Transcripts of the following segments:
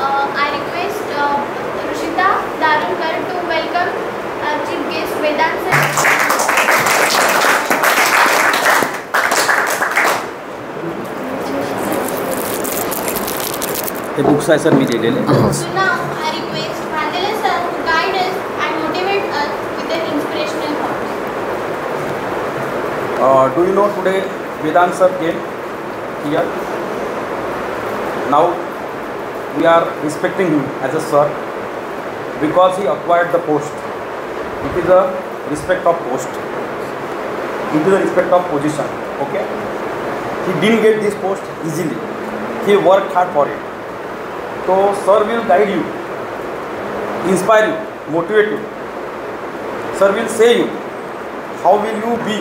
I request Rushita Darulkar to welcome chief guest Vedant sir. हे books आहे sir मी दिलेले. So now I request Vandele sir to guide us and motivate us with an inspirational thought. Do you know today Vedant sir came here? Now we are respecting him as a sir because he acquired the post. It is a respect of post. It is a respect of position. Okay? He didn't get this post easily. He worked hard for it. So sir will guide you, inspire you, motivate you. Sir will say you how will you be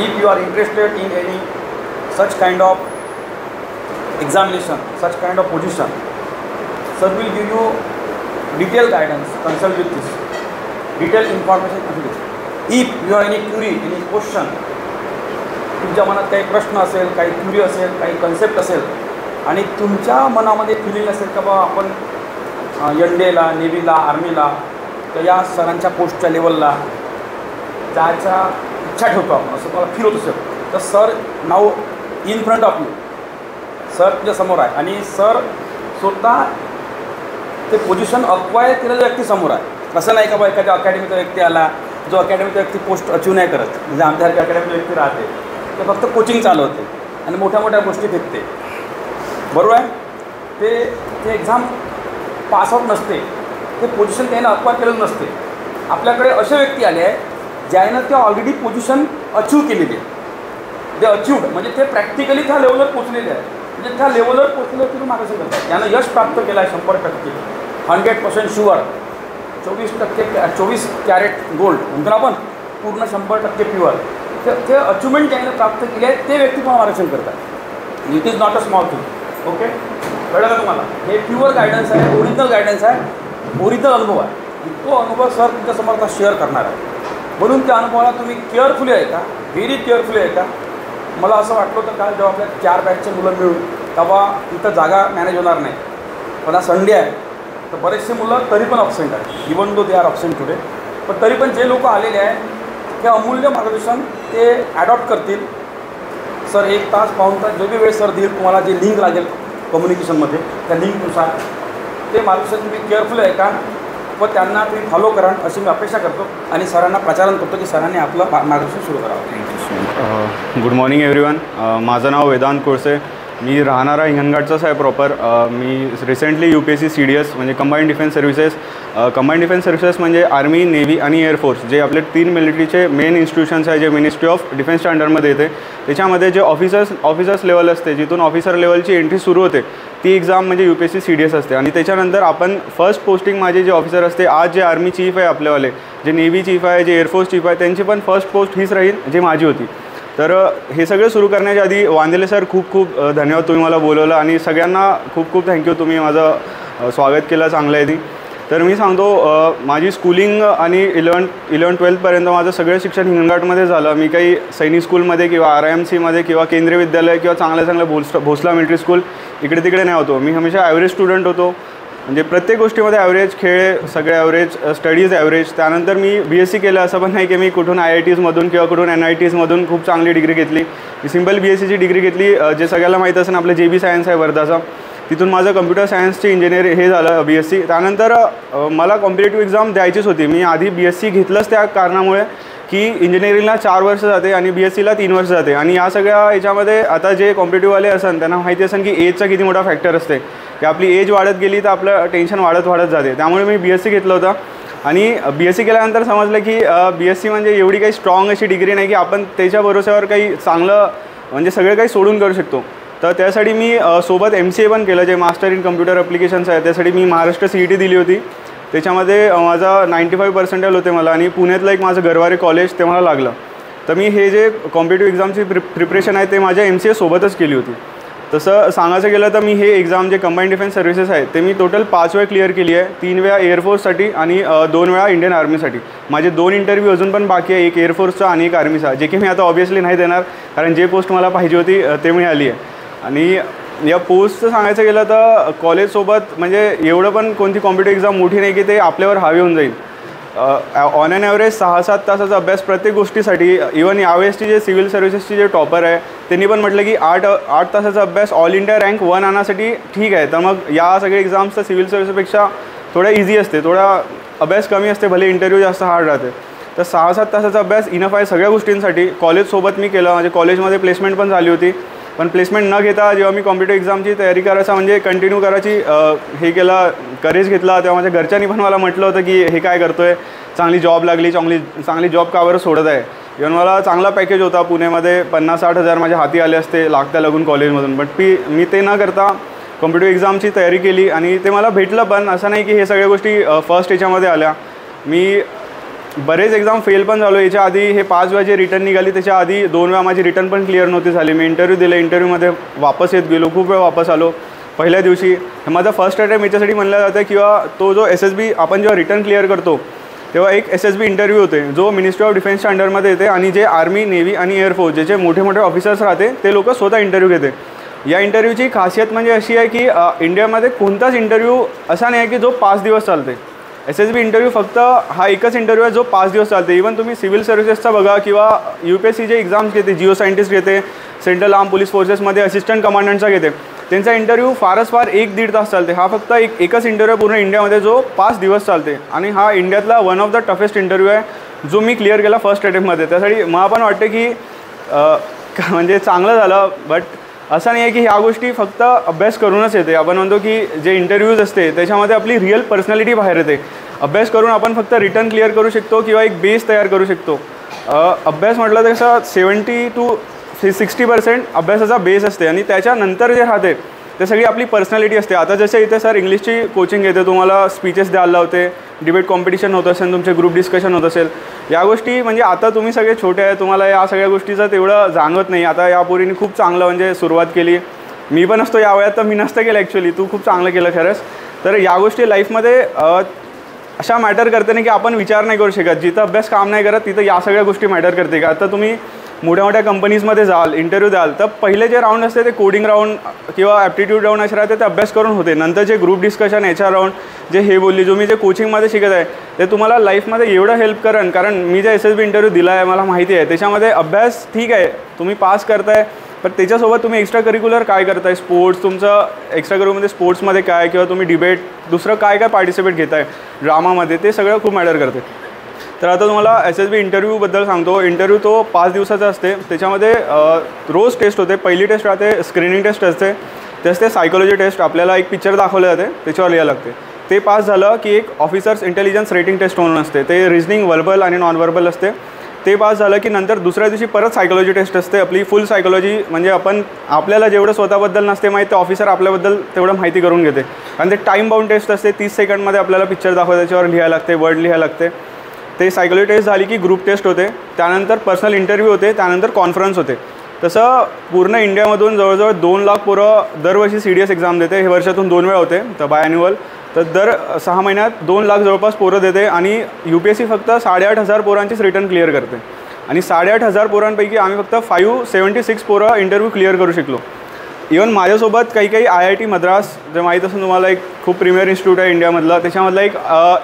if you are interested in any such kind of examination, such kind of position. Sir will give you detailed guidance, consult with this, detailed information on this. If you have any query, any question, तुमच्या मनात काही प्रश्न असेल, काही Curie असेल, काही concept असेल आणि तुमच्या मनामध्ये फिलिंग असेल का बा आपण एनडीएला, नेव्हीला, आर्मीला तर या सरांच्या पोस्टच्या लेवलला जायचा इच्छा ठेवतो आपण, असं मला फील होत असेल तर sir now in front of you, sir तुझ्या समोर आहे आणि सर स्वतः ते पोझिशन अक्वायर केलेल्या व्यक्तीसमोर आहे. असं नाही का बा एखाद्या अकॅडमीचा व्यक्ती आला जो अकॅडमीचा व्यक्ती पोस्ट अचीव नाही करत, म्हणजे आमच्यासारख्या अकॅडमीचा व्यक्ती राहते ते फक्त कोचिंग चालवते आणि मोठ्या मोठ्या गोष्टी फेकते, बरोबर आहे. ते एक्झाम पासआउट नसते, ते पोझिशन त्यानं अक्वायर केलेलं नसते. आपल्याकडे असे व्यक्ती आले आहे ज्यानं ते ऑलरेडी पोझिशन अचीव केलेली आहे. ते अचीवड म्हणजे ते प्रॅक्टिकली त्या लेवलवर पोचलेले आहे, म्हणजे त्या लेवलवर पोचलेलं तुम्ही मार्गदर्शन करतात. त्यानं यश प्राप्त केलं आहे 100%, 100% शुअर, 24 कॅरेट गोल्ड म्हणतो ना आपण, पूर्ण 100% प्युअर. ते अचिव्हमेंट ज्यानं प्राप्त केली आहे ते व्यक्ती पण मार्गदर्शन करतात. It is not a small thing. Okay, कळलं का तुम्हाला? हे प्युअर गायडन्स आहे, ओरिजिनल गायडन्स आहे, ओरिजिनल अनुभव आहे. तो अनुभव सर तुमच्यासमोर आता शेअर करणार आहे. म्हणून त्या अनुभवाला तुम्ही केअरफुली आहे का, व्हेरी केअरफुली आहे का? मला असं वाटलं होतं काल जेव्हा आपल्या 4 बॅचचे मुलं मिळून तेव्हा इथं जागा मॅनेज होणार नाही, पण आज संडे आहे तर बरेचसे मुलं तरी पण अब्सेंट आहे, even though they are absent today. पण तरी पण जे लोक आलेले आहे ते अमूल्य मार्गदर्शन ते ॲडॉप्ट करतील. सर 1 तास पाऊण तास जो बी वेळ सर देईल तुम्हाला, जे लिंक लागेल कम्युनिकेशनमध्ये त्या लिंकनुसार ते मार्गदर्शन तुम्ही केअरफुल आहे का व त्यांना तुम्ही फॉलो करा अशी मी अपेक्षा करतो आणि सरांना प्रचारण करतो की सरांनी आपलं मार्गदर्शन सुरू करावं. थँक्यू. Good morning everyone. माझं नाव वेदांत कोळसे, मी राहणारा हिंगणघाटचाच आहे प्रॉपर. मी रिसेंटली UPSC CDS म्हणजे कंबाईंड डिफेन्स सर्व्हिसेस म्हणजे आर्मी, नेव्ही आणि एअरफोर्स जे आपले 3 मिलिटरीचे मेन इन्स्टिट्यूशन्स आहे जे मिनिस्ट्री ऑफ डिफेन्सच्या अंडरमध्ये येते. त्याच्यामध्ये जे ऑफिसर्स लेवल असते, जिथून ऑफिसर लेवलची एंट्री सुरू होते ती एक्झाम म्हणजे UPSC CDS असते. आणि त्याच्यानंतर आपण फर्स्ट पोस्टिंग माझे जे ऑफिसर असते, आज जे आर्मी चीफ आहे आपल्यावाले, जे नेव्ही चीफ आहे, जे एअरफोर्स चीफ आहे, त्यांची पण फर्स्ट पोस्ट हीच राहील जी माझी होती. तर हे सगळं सुरू करण्याच्या आधी वांदेले सर खूप खूप धन्यवाद, तुम्ही मला बोलवलं आणि सगळ्यांना खूप खूप थँक्यू, तुम्ही माझं स्वागत केलं चांगलं आहे ती. तर मी सांगतो माझी स्कूलिंग आणि 11-12पर्यंत माझं सगळं शिक्षण हिंगणघाटमध्ये झालं. मी काही सैनिक स्कूलमध्ये किंवा RIMCमध्ये किंवा केंद्रीय विद्यालय किंवा चांगल्या भोसला मिलिटरी स्कूल इकडे तिकडे नाही होतो. मी हमेशा ॲव्हरेज स्टुडंट होतो, म्हणजे प्रत्येक गोष्टीमध्ये ॲव्हरेज, खेळ सगळे ॲव्हरेज, स्टडीज ॲव्हरेज. त्यानंतर मी BSc केलं, असं पण नाही की मी कुठून IITsमधून किंवा कुठून NITsमधून खूप चांगली डिग्री घेतली. मी सिम्पल BScची डिग्री घेतली, जे सगळ्याला माहीत असेल आपलं JB सायन्स आहे वर्धाचा, तिथून माझं कम्प्युटर सायन्सची इंजिनिअर हे झालं BSc. त्यानंतर मला कॉम्पिटेटिव्ह एक्झाम द्यायचीच होती. मी आधी BSc घेतलंच त्या कारणामुळे की इंजिनिअरिंगला 4 वर्ष जाते आणि BScला 3 वर्ष जाते. आणि या सगळ्या याच्यामध्ये आता जे कॉम्पिटेटिव्हवाले असेल त्यांना माहिती असेल की एजचा किती मोठा फॅक्टर असते, की आपली एज वाढत गेली तर आपलं टेन्शन वाढत जाते. त्यामुळे मी BSc घेतलं होतं आणि BSc केल्यानंतर समजलं की BSc म्हणजे एवढी काही स्ट्रॉंग अशी डिग्री नाही की आपण त्याच्या भरोश्यावर काही चांगलं म्हणजे सगळं काही सोडून करू शकतो. तर त्यासाठी मी सोबत MCA पण केलं, जे मास्टर इन कम्प्युटर ॲप्लिकेशन्स आहे. त्यासाठी मी महाराष्ट्र CET दिली होती, त्याच्यामध्ये माझा 95% होते मला आणि पुण्यातलं एक माझं गरवारे कॉलेज ते मला लागलं. तर मी हे जे कॉम्पिटेटिव्ह एक्झामची प्रिपरेशन आहे ते माझ्या MCA सोबतच केली होती. तसं सांगायचं गेलं तर मी हे एक्झाम जे कंबाईंड डिफेन्स सर्व्हिसेस आहे ते मी टोटल 5 वेळा क्लिअर केली आहे. 3 वेळा एअरफोर्ससाठी आणि 2 वेळा इंडियन आर्मीसाठी. माझे 2 इंटरव्ह्यू अजून पण बाकी आहे, एक एअरफोर्सचा आणि एक आर्मीचा, जे की मी आता ऑब्व्हियसली नाही देणार कारण जे पोस्ट मला पाहिजे होती ते मिळाली आहे. आणि या पोस्टचं सांगायचं गेलं तर कॉलेजसोबत म्हणजे एवढं पण कोणती कॉम्पिटिटिव्ह एक्झाम मोठी नाही की ते आपल्यावर हावी होऊन जाईल. ऑन ॲन ॲव्हरेज 6-7 तासाचा अभ्यास प्रत्येक गोष्टीसाठी. इवन यावेळेसची जे सिव्हिल सर्व्हिसेसची जे टॉपर आहे त्यांनी पण म्हटलं की 8 तासाचा अभ्यास ऑल इंडिया रँक 1 आणण्यासाठी ठीक आहे. तर मग या सगळे एक्झाम्स तर सिव्हिल सर्व्हिसपेक्षा थोड्या इझी असते, थोडा अभ्यास कमी असते, भले इंटरव्ह्यू जास्त हार्ड राहते. तर 6-7 तासाचा अभ्यास इनफ आहे सगळ्या गोष्टींसाठी. कॉलेजसोबत मी केलं, म्हणजे कॉलेजमध्ये प्लेसमेंट पण झाली होती, पण प्लेसमेंट न घेता जेव्हा मी कॉम्पिटिटिव्ह एक्झामची तयारी करायचा म्हणजे कंटिन्यू करायची हे केला, करेज घेतला, तेव्हा माझ्या घरच्यांनी पण मला म्हटलं होतं की हे काय करतो आहे, चांगली जॉब लागली, चांगली जॉब का बरं सोडत आहे. इव्हन मला चांगला पॅकेज होता पुण्यामध्ये, 50-60 हजार माझ्या हाती आले असते लागून कॉलेजमधून. बट मी ते न करता कॉम्पिटिटिव्ह एक्झामची तयारी केली आणि ते मला भेटलं. पण असं नाही की हे सगळ्या गोष्टी फर्स्ट याच्यामध्ये आल्या. मी बरेच एक्झाम फेल पण झालो. याच्या आधी हे 5 वेळा जे रिटर्न निघाली त्याच्या आधी 2 वेळा माझी रिटर्न पण क्लिअर नव्हती झाली. मी इंटरव्ह्यू दिले, इंटरव्ह्यूमध्ये वापस येत गेलो, खूप वेळ वापस आलो. पहिल्या दिवशी हे माझा फर्स्ट अटेम्प्ट याच्यासाठी म्हणलं जातं किंवा तो जो SSB आपण जेव्हा रिटर्न क्लिअर करतो तेव्हा एक SSB इंटरव्ह्यू होते जो मिनिस्ट्री ऑफ डिफेन्सच्या अंडरमध्ये येते आणि जे आर्मी, नेव्ही आणि एअरफोर्स ज्याचे मोठे मोठे ऑफिसर्स राहते ते लोक स्वतः इंटरव्ह्यू घेते. या इंटरव्ह्यूची खासियत म्हणजे अशी आहे की इंडियामध्ये कोणताच इंटरव्ह्यू असा नाही आहे की जो 5 दिवस चालते. SSB इंटरव्ह्यू फक्त हा एकच इंटरव्ह्यू आहे जो 5 दिवस चालते. इवन तुम्ही सिव्हिल सर्व्हिसेसचा बघा किंवा UPSC जे एक्झाम्स घेते, जिओ सायंटिस्ट घेते, सेंट्रल आर्म पोलीस फोर्सेसमध्ये असिस्टंट कमांडंटचा घेते, त्यांचा इंटरव्ह्यू फारच फार 1-1.5 तास चालते. हा फक्त एकच इंटरव्ह्यू पूर्ण इंडियामध्ये जो 5 दिवस चालते आणि हा इंडियातला one of the toughest interview आहे जो मी क्लिअर केला फर्स्ट अटेम्प्टमध्ये. त्यासाठी मला पण वाटते की म्हणजे चांगलं झालं. बट असं नाही आहे की ह्या गोष्टी फक्त अभ्यास करूनच येते. आपण म्हणतो की जे इंटरव्ह्यूज असते त्याच्यामध्ये आपली रिअल पर्सनॅलिटी बाहेर येते. अभ्यास करून आपण फक्त रिटर्न क्लिअर करू शकतो किंवा एक बेस तयार करू शकतो. अभ्यास म्हटलं तर कसं 70 to 60% अभ्यासाचा बेस असते आणि त्याच्यानंतर जे राहते ते सगळी आपली पर्सनॅलिटी असते. आता जसे इथे सर इंग्लिशची कोचिंग घेते, तुम्हाला स्पीचेस द्यायला लावते, डिबेट कॉम्पिटिशन होत असेल, तुमचे ग्रुप डिस्कशन होत असेल, या गोष्टी म्हणजे आता तुम्ही सगळे छोटे आहे, तुम्हाला या सगळ्या गोष्टीचं तेवढं जाणवत नाही. आता या पोरीने खूप चांगलं म्हणजे सुरुवात केली. मी पण असतो या वयात तर मी नसतं केलं ॲक्च्युली, तू खूप चांगलं केलं खरंच. तर या गोष्टी लाईफमध्ये अशा मॅटर करते नाही की आपण विचार नाही करू शकत. जिथं अभ्यास काम नाही करत तिथं या सगळ्या गोष्टी मॅटर करते. का आता तुम्ही मोठ्या मोठ्या कंपनीजमध्ये जाल, इंटरव्ह्यू द्याल, तर पहिले जे राऊंड असते ते कोडिंग राऊंड किंवा ॲप्टिट्यूड राऊंड असे राहते, ते अभ्यास करून होते. नंतर जे ग्रुप डिस्कशन, HR राऊंड, जे हे बोलली, जो मी जे कोचिंगमध्ये शिकत आहे ते तुम्हाला लाईफमध्ये एवढं हेल्प करेन. कारण मी जे SSB इंटरव्ह्यू दिला आहे मला माहिती आहे त्याच्यामध्ये अभ्यास ठीक आहे तुम्ही पास करताय, पण त्याच्यासोबत तुम्ही एक्स्ट्रा करिक्युलर काय करताय, स्पोर्ट्स, तुमचं एक्स्ट्रा करिक्युलरमध्ये स्पोर्ट्समध्ये काय किंवा तुम्ही डिबेट दुसरं काय काय पार्टिसिपेट घेताय ड्रामामध्ये, ते सगळं खूप मॅटर करते. तर आता तुम्हाला SSB इंटरव्ह्यूबद्दल सांगतो. इंटरव्ह्यू तो 5 दिवसाचा असते. त्याच्यामध्ये रोज टेस्ट होते. पहिली टेस्ट राहते स्क्रीनिंग टेस्ट असते, ते असते सायकोलॉजी टेस्ट. आपल्याला एक पिक्चर दाखवलं जाते त्याच्यावर लिहायला लागते. ते पास झालं की एक ऑफिसर्स इंटेलिजन्स रेटिंग टेस्ट म्हणून असते, ते रिजनिंग, वर्बल आणि नॉन वर्बल असते. ते पास झालं की नंतर दुसऱ्या दिवशी परत सायकोलॉजी टेस्ट असते, आपली फुल सायकोलॉजी. म्हणजे आपल्याला जेवढं स्वतःबद्दल नसते माहीत ते ऑफिसर आपल्याबद्दल तेवढं माहिती करून घेते. आणि ते टाईम बाउंड टेस्ट असते, 30 सेकंडमध्ये आपल्याला पिक्चर दाखवते, त्याच्यावर लिहायला लागते, वर्ड लिहायला लागते. ते सायकोलॉजी टेस्ट झाली की ग्रुप टेस्ट होते, त्यानंतर पर्सनल इंटरव्ह्यू होते, त्यानंतर कॉन्फरन्स होते. तसं पूर्ण इंडियामधून जवळजवळ 2 लाख पोरं दरवर्षी CDS एक्झाम देते. हे वर्षातून 2 वेळा होते, तर बायॲन्युअल. तर दर 6 महिन्यात 2 लाख जवळपास पोरं देते आणि UPSC फक्त 8,500 पोरांचीच रिटर्न क्लिअर करते. आणि 8,500 पोरांपैकी आम्ही फक्त 576 पोरं इंटरव्ह्यू क्लिअर करू शकलो. इवन माझ्यासोबत काही IIT मद्रास, जे माहीत असेल तुम्हाला, एक खूप प्रीमियर इन्स्टिट्यूट आहे इंडियामधला, त्याच्यामधला एक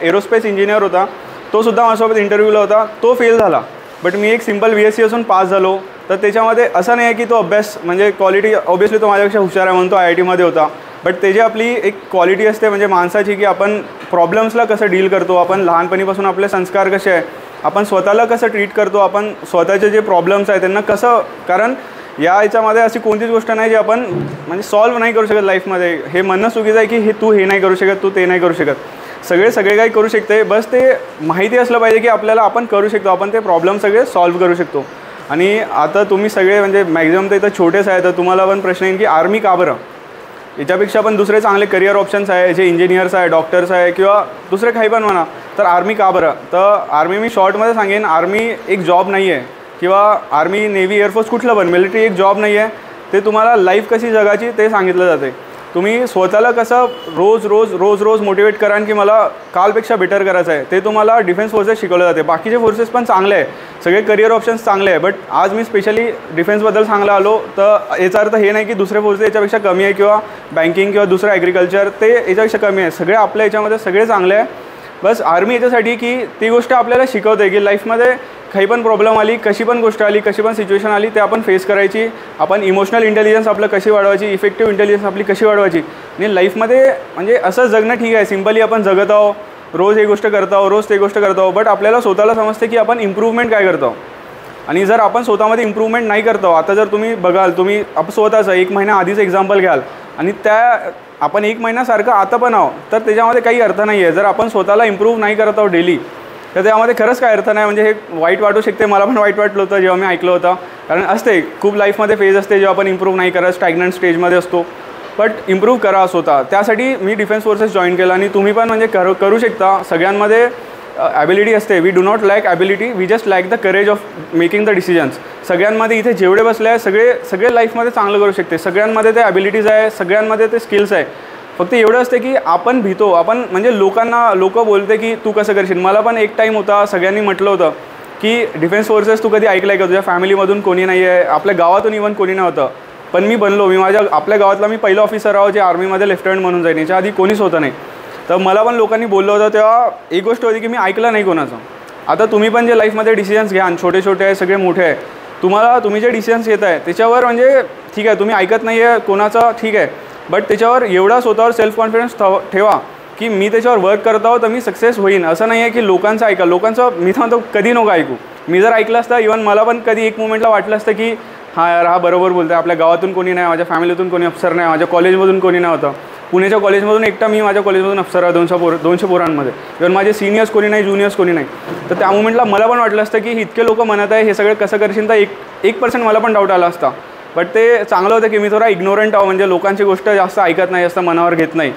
एरोस्पेस इंजिनियर होता, तो सुद्धा माझ्यासोबत इंटरव्ह्यूला होता. तो फेल झाला, बट मी एक सिम्पल VSC असून पास झालो. तर त्याच्यामध्ये असं नाही आहे की तो अभ्यास म्हणजे क्वालिटी, ऑब्वियसली तो माझ्यापेक्षा हुशार आहे म्हणून तो IITमध्ये होता, बट त्याची आपली एक क्वालिटी असते म्हणजे माणसाची, की आपण प्रॉब्लेम्सला कसं डील करतो, आपण लहानपणीपासून आपले संस्कार कसे आहे, आपण स्वतःला कसं ट्रीट करतो, आपण स्वतःचे जे प्रॉब्लेम्स आहेत त्यांना कसं, कारण याच्यामध्ये अशी कोणतीच गोष्ट नाही जी आपण म्हणजे सॉल्व्ह नाही करू शकत लाईफमध्ये. हे म्हणणं चुकीचं आहे की हे तू हे नाही करू शकत, तू ते नाही करू शकत. सगळे काही करू शकते, बस ते माहिती असलं पाहिजे की आपल्याला आपण करू शकतो, आपण ते प्रॉब्लेम सगळे सॉल्व्ह करू शकतो. आणि आता तुम्ही सगळे म्हणजे मॅक्झिमम तर इथं छोटेच आहे, तर तुम्हाला पण प्रश्न येईल की आर्मी का बरं, याच्यापेक्षा पण दुसरे चांगले करिअर ऑप्शन्स आहे, जे इंजिनियर्स आहे, डॉक्टर्स आहे किंवा दुसरे काही पण म्हणा, तर आर्मी का बरं. तर आर्मी मी शॉर्टमध्ये सांगेन, आर्मी एक जॉब नाही आहे किंवा आर्मी, नेव्ही, एअरफोर्स कुठलं पण मिलिटरी एक जॉब नाही आहे. ते तुम्हाला लाईफ कशी जगायची ते सांगितलं जाते. तुम्ही स्वतःला कसं रोज मोटिवेट कराल की मला कालपेक्षा बेटर करायचं आहे, ते तुम्हाला डिफेन्स फोर्सेस शिकवलं जाते. बाकीचे फोर्सेस पण चांगले आहे, सगळे करिअर ऑप्शन्स चांगले आहे, बट आज मी स्पेशली डिफेन्सबद्दल सांगायला आलो. तर याचा अर्थ हे नाही की दुसरे फोर्सेस याच्यापेक्षा कमी आहे किंवा बँकिंग किंवा दुसरं ॲग्रिकल्चर ते याच्यापेक्षा कमी आहे. सगळे आपल्या याच्यामध्ये सगळे चांगले आहे. बस आर्मी याच्यासाठी की ती गोष्ट आपल्याला शिकवते की लाईफमध्ये काही पण प्रॉब्लेम आली, कशी पण गोष्ट आली, कशी पण सिच्युएशन आली, ते आपण फेस करायची. आपण इमोशनल इंटेलिजन्स आपलं कशी वाढवायची, इफेक्टिव्ह इंटेलिजन्स आपली कशी वाढवायची. आणि लाईफमध्ये म्हणजे असं जगणं ठीक आहे, सिम्पली आपण जगत आहो, रोज ही गोष्ट करत आहो, रोज ते गोष्ट करत आहो, बट आपल्याला स्वतःला समजते की आपण इम्प्रूव्हमेंट काय करतो. आणि जर आपण स्वतःमध्ये इम्प्रूव्हमेंट नाही करतो, आता जर तुम्ही बघाल, तुम्ही आपण स्वतःचं 1 महिना आधीच एक्झाम्पल घ्याल आणि आपण 1 महिन्यासारखं आता पण आहो, तर त्याच्यामध्ये काही अर्थ नाही आहे. जर आपण स्वतःला इम्प्रूव्ह नाही करत आहोत डेली, तर त्यामध्ये खरंच काय अर्थ नाही. म्हणजे हे वाईट वाटू शकते, मला पण वाईट वाटलं होतं जेव्हा मी ऐकलं होतं, कारण असते खूप लाईफमध्ये फेज असते जेव्हा आपण इम्प्रूव्ह नाही करत, स्टॅग्नंट स्टेजमध्ये असतो. बट इम्प्रूव्ह करा स्वतः. त्यासाठी मी डिफेन्स फोर्सेस जॉईन केलं आणि तुम्ही पण म्हणजे करू शकता. सगळ्यांमध्ये ॲबिलिटी असते. We do not lack ability, we just lack the courage of making the decisions. सगळ्यांमध्ये इथे जेवढे बसले आहे सगळे लाईफमध्ये चांगलं करू शकते. सगळ्यांमध्ये ते ॲबिलिटीज आहे, सगळ्यांमध्ये ते स्किल्स आहे. फक्त एवढं असते की आपण भीतो. आपण म्हणजे लोक बोलते की तू कसं करशील. मला पण एक टाईम होता, सगळ्यांनी म्हटलं होतं की डिफेन्स फोर्सेस तू कधी ऐकलं आहे का, तुझ्या फॅमिलीमधून कोणी नाही आहे, आपल्या गावातून इव्हन कोणी नव्हतं. पण मी बनलो. आपल्या गावातला मी पहिलं ऑफिसर आहो जे आर्मीमध्ये लेफ्टनंट म्हणून जाईन. याच्या आधी कोणीच होतं नाही. तर मला पण लोकांनी बोललं होतं, तेव्हा एक गोष्ट होती की मी ऐकलं नाही कोणाचं. आता तुम्ही पण जे लाईफमध्ये डिसिजन्स घ्या, छोटे छोटे आहे, सगळे मोठे आहे, तुम्ही जे डिसिजन्स घेत आहे त्याच्यावर म्हणजे ठीक आहे, तुम्ही ऐकत नाही आहे कोणाचं, ठीक आहे, बट त्याच्यावर एवढा स्वतःवर सेल्फ कॉन्फिडन्स ठेवा की मी त्याच्यावर वर्क करत आहो तर मी सक्सेस होईन. असं नाही आहे की लोकांचं ऐका. लोकांचं मी म्हणतो कधी नको ऐकू. मी जर ऐकलं असतं, इव्हन मला पण कधी एक मोमेंटला वाटलं असतं की हां यार हा बरोबर बोलतो आहे, आपल्या गावातून कोणी नाही, माझ्या फॅमिलीतून कोणी अफसर नाही, माझ्या कॉलेजमधून कोणी नाही होतं. पुण्याच्या कॉलेजमधून एकटा मी माझ्या कॉलेजमधून अफसर आहे 200 पोरांमध्ये. इव्हन माझे सिनियर्स कोणी नाही, ज्युनियर्स कोणी नाही. तर त्या मोमेंटला मला पण वाटलं असतं की इतके लोक म्हणत आहे, हे सगळं कसं करशील. तर 1% मला पण डाऊट आला असता. बट ते चांगलं होतं की मी थोडा इग्नोरंट आहो, म्हणजे लोकांची गोष्ट जास्त ऐकत नाही, जास्त मनावर घेत नाही.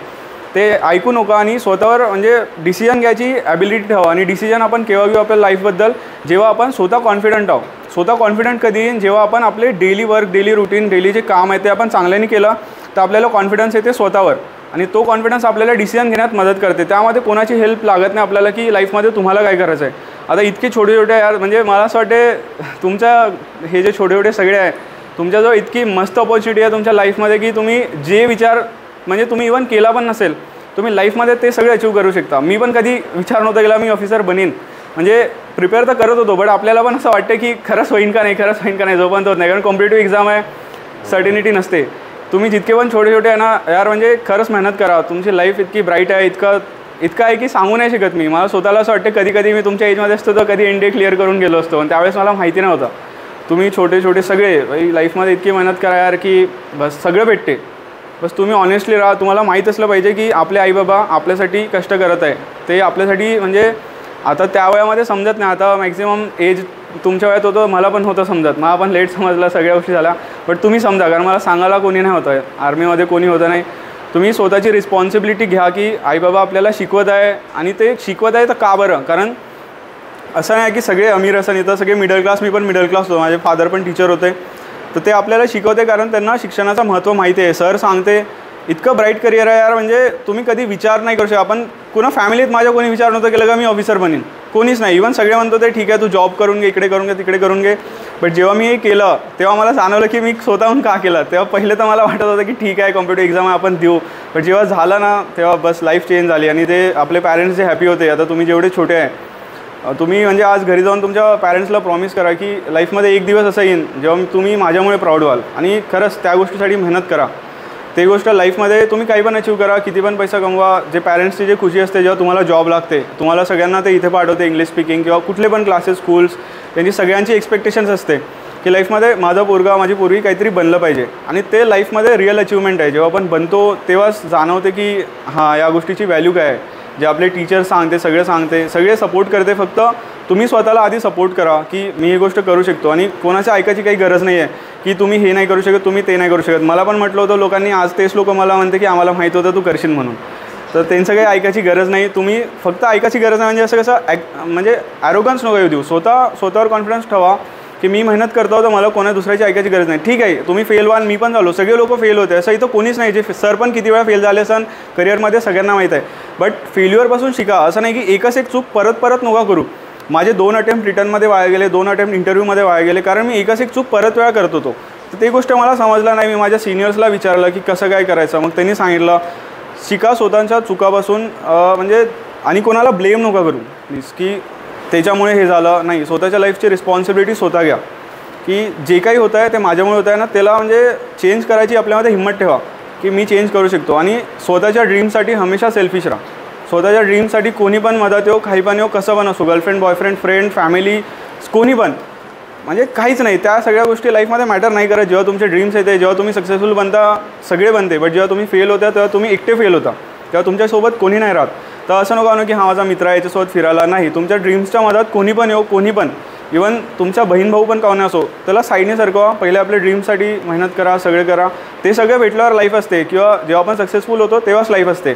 ते ऐकू नका आणि स्वतःवर म्हणजे डिसिजन घ्यायची ॲबिलिटी ठेवा. आणि डिसिजन आपण केव्हा घेऊ आपल्या लाईफबद्दल, जेव्हा आपण स्वतः कॉन्फिडंट आहोत. स्वतः कॉन्फिडंट कधी येईन, जेव्हा आपण आपले daily work, daily routine, daily जे काम आहे ते आपण चांगल्याने केलं तर आपल्याला कॉन्फिडन्स येते स्वतःवर. आणि तो कॉन्फिडन्स आपल्याला डिसिजन घेण्यात मदत करते. त्यामध्ये कोणाची हेल्प लागत नाही आपल्याला की लाईफमध्ये तुम्हाला काय करायचं आहे. आता इतके छोटे छोटे यार, म्हणजे मला असं वाटते तुमच्या हे जे छोटे छोटे सगळे आहे, तुमच्याजवळ इतकी मस्त ऑपॉर्च्युनिटी आहे तुमच्या लाईफमध्ये की तुम्ही जे विचार म्हणजे तुम्ही इव्हन केला पण नसेल, तुम्ही लाईफमध्ये ते सगळे अचीव करू शकता. मी पण कधी विचार नव्हता केला मी ऑफिसर बनीन. म्हणजे प्रिपेअर तर करत होतो, बट आपल्याला पण असं वाटतं की खरंच होईन का नाही, जोपर्यंत होत नाही. कारण कॉम्पिटेटिव्ह एक्झाम आहे, सर्टिनिटी नसते. तुम्ही जितके पण छोटे छोटे आहे ना यार, म्हणजे खरंच मेहनत करा. तुमची लाईफ इतकी ब्राईट आहे, इतकं आहे की सांगू नाही शकत मी. मला स्वतःला असं वाटतं कधी मी तुमच्या एजमध्ये असतो तर कधी NDA क्लिअर करून गेलो असतो. आणि त्यावेळेस मला माहिती नव्हतं. तुम्ही छोटे छोटे सगळे लाईफमध्ये इतकी मेहनत करा यार की बस सगळं भेटते. बस तुम्ही ऑनेस्टली राहा. तुम्हाला माहीत असलं पाहिजे की आपले आईबाबा आपल्यासाठी कष्ट करत आहे. ते आपल्यासाठी म्हणजे आता त्या वयामध्ये समजत नाही. आता मॅक्झिमम एज तुमच्या वयात होतं, मला पण होतं समजत. मला पण लेट समजलं, सगळ्या गोष्टी झाल्या. बट तुम्ही समजा, कारण मला सांगायला कोणी नाही होतं, आर्मीमध्ये कोणी होतं नाही. तुम्ही स्वतःची रिस्पॉन्सिबिलिटी घ्या की आईबाबा आपल्याला शिकवत आहे. आणि ते शिकवत आहे तर का बरं. कारण असं नाही की सगळे अमीर असं नाही, तर सगळे मिडल क्लास. मी पण मिडल क्लास होतो, माझे फादर पण टीचर होते. तर ते आपल्याला शिकवते कारण त्यांना शिक्षणाचं महत्त्व माहिती आहे. सर सांगते इतकं ब्राईट करिअर आहे यार, म्हणजे तुम्ही कधी विचार नाही करू शकत. आपण कुणा फॅमिलीत माझ्या कोणी विचार नव्हतं केलं का मी ऑफिसर बनीन, कोणीच नाही. इव्हन सगळे म्हणतो ते ठीक आहे तू जॉब करून घे, इकडे करून घे, तिकडे करून घे. बट जेव्हा मी हे केलं तेव्हा मला जाणवलं की मी स्वतःहून का केलं. तेव्हा पहिले तर मला वाटत होतं की ठीक आहे कॉम्पिटेटिव्ह एक्झाम आहे आपण देऊ. बट जेव्हा झालं ना तेव्हा बस लाईफ चेंज झाली. आणि ते आपले पॅरेंट्स जे हॅपी होते. आता तुम्ही जेवढे छोटे आहे, तुम्ही म्हणजे आज घरी जाऊन तुमच्या पॅरेंट्सला प्रॉमिस करा की लाईफमध्ये एक दिवस असं येईन जेव्हा तुम्ही माझ्यामुळे प्राऊड व्हाल. आणि खरंच त्या गोष्टीसाठी मेहनत करा. ते गोष्ट लाईफमध्ये तुम्ही काही पण अचीव करा, किती पण पैसा कमवा. जे पॅरेंट्सची जे खुशी असते जेव्हा तुम्हाला जॉब लागते, तुम्हाला सगळ्यांना ते इथे पाठवते इंग्लिश स्पीकिंग किंवा कुठले पण क्लासेस, स्कूल्स, त्यांची सगळ्यांची एक्सपेक्टेशन्स असते की लाईफमध्ये माझा पोरगा, माझी पोरगी काहीतरी बनलं पाहिजे. आणि ते लाईफमध्ये रिअल अचिव्हमेंट आहे. जेव्हा आपण बनतो तेव्हाच जाणवते की हां या गोष्टीची व्हॅल्यू काय आहे. जे आपले टीचर सांगते, सगळे सपोर्ट करते. फक्त तुम्ही स्वतःला आधी सपोर्ट करा की मी ही गोष्ट करू शकतो. आणि कोणाच्या ऐकायची काही गरज नाही आहे की तुम्ही हे नाही करू शकत, तुम्ही ते नाही करू शकत. मला पण म्हटलं होतं लोकांनी, आज तेच लोक मला म्हणते की आम्हाला माहीत होतं तू करशील म्हणून. तर त्यांचं काही ऐकायची गरज नाही. तुम्ही फक्त ऐकायची गरज नाही. म्हणजे असं कसं म्हणजे ॲरोगन्स नको येऊ देऊ. स्वतःवर कॉन्फिडन्स ठेवा की मी मेहनत करतो तर मला कोणा दुसऱ्याची ऐकायची गरज नाही. ठीक आहे, तुम्ही फेल व्हाल, मी पण झालो, सगळे लोक फेल होते, असं इथं कोणीच नाही. जे सर पण किती वेळा फेल झाले असन करिअरमध्ये सगळ्यांना माहीत आहे. बट फेल्युअरपासून शिका. असं नाही की एकच एक चूक परत परत नका करू. माझे 2 अटेम्प्ट रिटर्नमध्ये वाया गेले, 2 अटेम्प्ट इंटरव्ह्यूमध्ये वाया गेले, कारण मी एकच एक चूक परत वेळा करत होतो. तर ते गोष्ट मला समजलं नाही. मी माझ्या सिनियर्सला विचारलं की कसं काय करायचं. मग त्यांनी सांगितलं शिका स्वतःच्या चुकापासून, म्हणजे आणि कोणाला ब्लेम नका करू प्लीज की त्याच्यामुळे हे झालं नाही. स्वतःच्या लाईफची रिस्पॉन्सिबिलिटी स्वतः घ्या की जे काही होतं आहे ते माझ्यामुळे होतं आहे ना, त्याला म्हणजे चेंज करायची आपल्यामध्ये हिंमत ठेवा की मी चेंज करू शकतो. आणि स्वतःच्या ड्रीमसाठी हमेशा सेल्फिश राहा. स्वतःच्या ड्रीमसाठी कोणी पण मदत येऊ, काही पण येऊ, कसं पण असो, गर्लफ्रेंड, बॉयफ्रेंड, फ्रेंड, फॅमिली, कोणी पण, म्हणजे काहीच नाही. त्या सगळ्या गोष्टी लाईफमध्ये मॅटर नाही करत. जेव्हा तुमचे ड्रीम्स येते, जेव्हा तुम्ही सक्सेसफुल बनता सगळे बनते, बट जेव्हा तुम्ही फेल होता तेव्हा तुम्ही एकटे फेल होता, तेव्हा तुमच्यासोबत कोणी नाही राहत. तर असं नको आणू की हा माझा मित्र आहे याच्यासोबत फिरायला. नाही, तुमच्या ड्रीम्सच्या मदत कोणी पण येऊ, कोणी पण, इवन तुमचा बहीण भाऊ पण कावणे असो, त्याला साईडने सरकवा. पहिले आपल्या ड्रीमसाठी मेहनत करा, सगळे करा. ते सगळं भेटल्यावर लाईफ असते. किंवा जेव्हा आपण सक्सेसफुल होतो तेव्हाच लाईफ असते.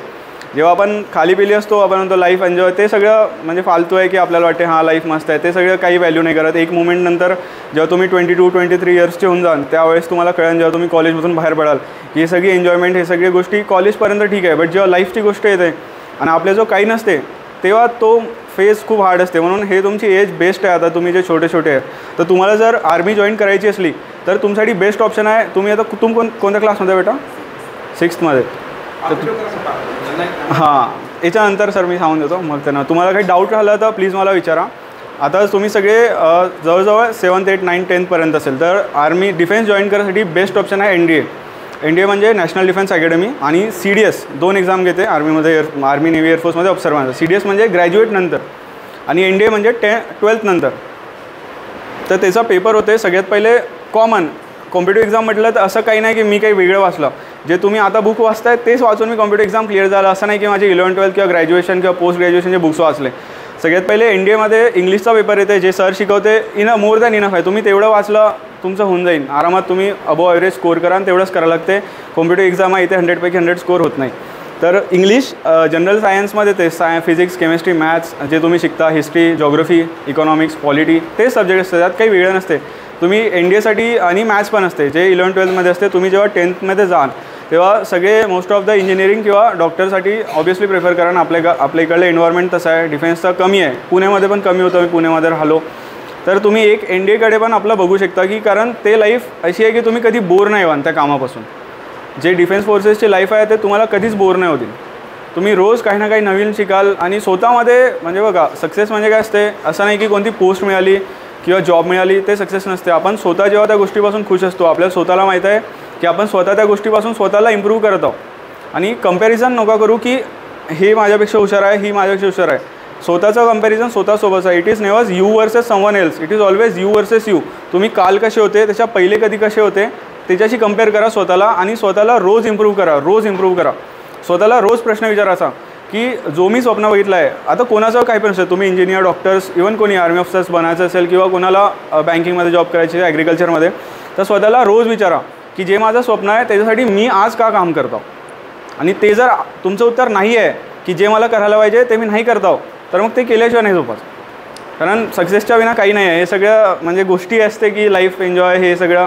जेव्हा आपण खाली पिली असतो, आपण म्हणतो लाईफ एन्जॉय, ते सगळं म्हणजे फालतू आहे की आपल्याला वाटते हां लाईफ मस्त आहे. ते सगळं काही व्हॅल्यू नाही करत. एक मोमेंट नंतर जेव्हा तुम्ही 22-23 इयर्सचे होऊन जाल त्यावेळेस तुम्हाला कळेल, जेव्हा तुम्ही कॉलेजमधून बाहेर पडाल, ही सगळी एन्जॉयमेंट, हे सगळी गोष्टी कॉलेजपर्यंत ठीक आहे, बट जेव्हा लाईफची गोष्ट येते आणि आपल्या जो काही नसते तेव्हा तो फेज खूप हार्ड असते. म्हणून हे तुमची एज बेस्ट आहे. आता तुम्ही जे छोटे छोटे आहे, तर तुम्हाला जर आर्मी जॉईन करायची असली तर तुमच्यासाठी बेस्ट ऑप्शन आहे. तुम्ही आता कोणत्या क्लासमध्ये बेटा? 6थमध्ये. हां, याच्यानंतर सर मी सांगून देतो. मग त्यांना तुम्हाला काही डाऊट राहिला तर प्लीज मला विचारा. आता तुम्ही सगळे जवळजवळ 7th, 8th, 9th, 10th असतील तर आर्मी डिफेन्स जॉईन करण्यासाठी बेस्ट ऑप्शन आहे NDA. NDA म्हणजे नॅशनल डिफेन्स अकॅडमी, आणि CDS 2 एक्झाम घेते आर्मीमध्ये, आर्मी नेव्ही एअरफोर्समध्ये ऑफिसर बनायचं. CDS म्हणजे ग्रॅज्युएट नंतर, आणि NDA म्हणजे 12th नंतर. तर त्याचा पेपर होते सगळ्यात पहिले कॉमन. कॉम्पिटिटिव्ह एक्झाम म्हटलं तर असं काही नाही की मी काही वेगळं वाचलं. जे तुम्ही आता बुक वाचताय तेच वाचून मी कॉम्पिटिटिव्ह एक्झाम क्लिअर झालं, असं नाही की माझे 11th, 12th किंवा ग्रॅज्युएशन किंवा पोस्ट ग्रॅज्युएशनचे बुक्स वाचले. सगळ्यात पहिले NDAमध्ये इंग्लिशचा पेपर येते, जे सर शिकवते मोर दॅन इनफ आहे. तुम्ही तेवढं वाचलं तुमचं होऊन जाईल आरामात. तुम्ही अबोव ॲव्हरेज स्कोर करा आणि तेवढंच करायला लागते. कॉम्पिटिटिव्ह एक्झाम आहे, इथे 100 पैकी 100 स्कोर होत नाही. तर इंग्लिश, जनरल सायन्समध्ये ते फिजिक्स, केमिस्ट्री, मॅथ्स जे तुम्ही शिकता, हिस्ट्री, जॉग्रफी, इकॉनॉमिक्स, पॉलिटी, तेच सब्जेक्ट असते, त्यात काही वेगळं नसते. तुम्ही NDAसाठी आणि मॅथ्स पण असते जे 11th, 12thमध्ये असते. तुम्ही जेव्हा 10thमध्ये जाल तेव्हा सगळे मोस्ट ऑफ द इंजिनिअरिंग किंवा डॉक्टरसाठी ऑब्वियसली प्रेफर करा. आपल्या इकडलं एन्व्हायरमेंट तसं आहे, डिफेन्सचं कमी आहे, पुण्यामध्ये पण कमी होतं, मी पुण्यामध्ये राहिलो. तर तुम्ही एक NDAकडे पण आपलं बघू शकता की कारण ते लाईफ अशी आहे की तुम्ही कधी बोर नाही व्हाल त्या कामापासून. जे डिफेन्स फोर्सेसची लाईफ आहे ते तुम्हाला कधीच बोर नाही होतील. तुम्ही रोज काही ना काही नवीन शिकाल. आणि स्वतःमध्ये म्हणजे बघा, सक्सेस म्हणजे काय असते, असं नाही की कोणती पोस्ट मिळाली किंवा जॉब मिळाली ते सक्सेस नसते. आपण स्वतः जेव्हा त्या गोष्टीपासून खुश असतो, आपल्याला स्वतःला माहीत आहे की आपण स्वतः त्या गोष्टीपासून स्वतःला इम्प्रूव्ह करत आहोत. आणि कंपॅरिझन नका करू की हे माझ्यापेक्षा हुशार आहे, ही माझ्यापेक्षा हुशार आहे. स्वतःचं कंपॅरिझन स्वतःसोबत आहे. It is never you versus someone else, it is always you versus you. तुम्ही काल कसे होते, त्याच्या पहिले कधी कसे होते, त्याच्याशी कंपेअर करा स्वतःला. आणि स्वतःला रोज इम्प्रूव्ह करा. स्वतःला रोज प्रश्न विचारायचा की जो मी स्वप्न बघितलं आहे, आता कोणाचं काही पण असेल, तुम्ही इंजिनियर, डॉक्टर्स, इव्हन कोणी आर्मी ऑफिसर्स बनायचं असेल किंवा कोणाला बँकिंगमध्ये जॉब करायची, ॲग्रिकल्चरमध्ये, तर स्वतःला रोज विचारा की जे माझं स्वप्न आहे त्याच्यासाठी मी आज का काम करतो. आणि ते जर तुमचं उत्तर नाही आहे की जे मला करायला पाहिजे ते मी नाही करतो, तर मग ते केल्याशिवाय नाही झोपाच. कारण सक्सेसच्या विना काही नाही आहे. हे सगळं म्हणजे गोष्टी असते की लाईफ एन्जॉय, हे सगळं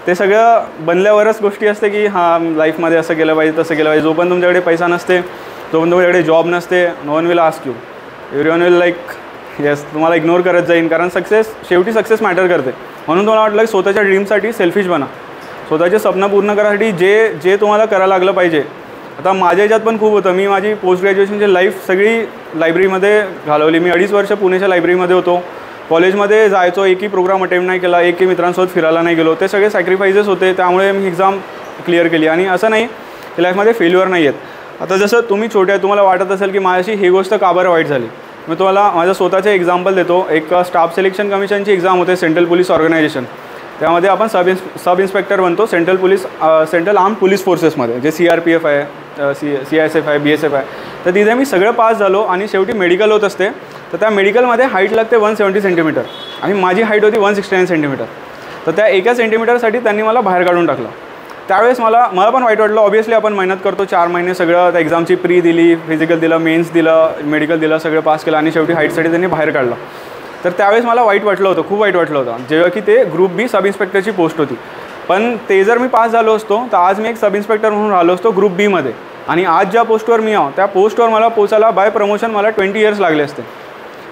ते सगळं बनल्यावरच गोष्टी असते की हां लाईफमध्ये असं केलं पाहिजे, तसं केलं पाहिजे. जो पण तुमच्याकडे पैसा नसते, जो पण तुमच्याकडे जॉब नसते, no one will ask you, everyone will like yes, तुम्हाला इग्नोर करत जाईन. कारण शेवटी सक्सेस मॅटर करते. म्हणून तुम्हाला वाटलं की स्वतःच्या ड्रीमसाठी सेल्फिश बना. स्वतःचे स्वप्न पूर्ण करण्यासाठी जे तुम्हाला करायला लागलं पाहिजे. आता माझ्या ह्याच्यात पण खूप होतं. मी माझी पोस्ट ग्रॅज्युएशनची लाईफ सगळी लायब्ररीमध्ये घालवली. मी 2.5 वर्ष पुण्याच्या लायब्ररीमध्ये होतो. कॉलेजमध्ये जायचो, एकही प्रोग्राम अटेम्प्ट नाही केला, एकही मित्रांसोबत फिरायला नाही गेलो. ते सगळे सॅक्रिफायसेस होते, त्यामुळे मी एक्झाम क्लिअर केली. आणि असं नाही की लाईफमध्ये फेल्युअर नाही आहेत. आता जसं तुम्ही छोटे आहे, तुम्हाला वाटत असेल की माझ्याशी ही गोष्ट का बरं वाईट झाली. मी तुम्हाला माझं स्वतःचे एक्झाम्पल देतो. एक स्टाफ सिलेक्शन कमिशनची एक्झाम होते, सेंट्रल पोलीस ऑर्गनायझेशन. त्यामध्ये आपण सब इन्स्पेक्टर बनतो सेंट्रल आर्म पोलीस फोर्सेसमध्ये, जे CRPF आहे, CISF आहे, BSF आहे. तर तिथे मी सगळं पास झालो. आणि शेवटी मेडिकल होत असते. तर त्या मेडिकलमध्ये हाईट लागते 170 सेंटीमीटर, आणि माझी हाईट होती 169 सेंटीमीटर. तर त्या एका सेंटीमीटरसाठी त्यांनी मला बाहेर काढून टाकलं. त्यावेळेस मला पण वाईट वाटलं. ऑब्वियसली आपण मेहनत करतो 4 महिने, सगळं त्या एक्झामची प्री दिली, फिजिकल दिलं, मेन्स दिलं, मेडिकल दिलं, सगळं पास केलं, आणि शेवटी हाईटसाठी त्यांनी बाहेर काढलं. तर त्यावेळेस मला वाईट वाटलं होतं, खूप वाईट वाटलं होतं जेव्हा की ते ग्रुप बी सब इन्स्पेक्टरची पोस्ट होती. पण ते जर मी पास झालो असतो तर आज मी एक सब इन्स्पेक्टर म्हणून राहिलो असतो ग्रुप बीमध्ये. आणि आज ज्या पोस्टवर मी आहो त्या पोस्टवर मला पोचायला बाय प्रमोशन मला 20 इयर्स लागले असते.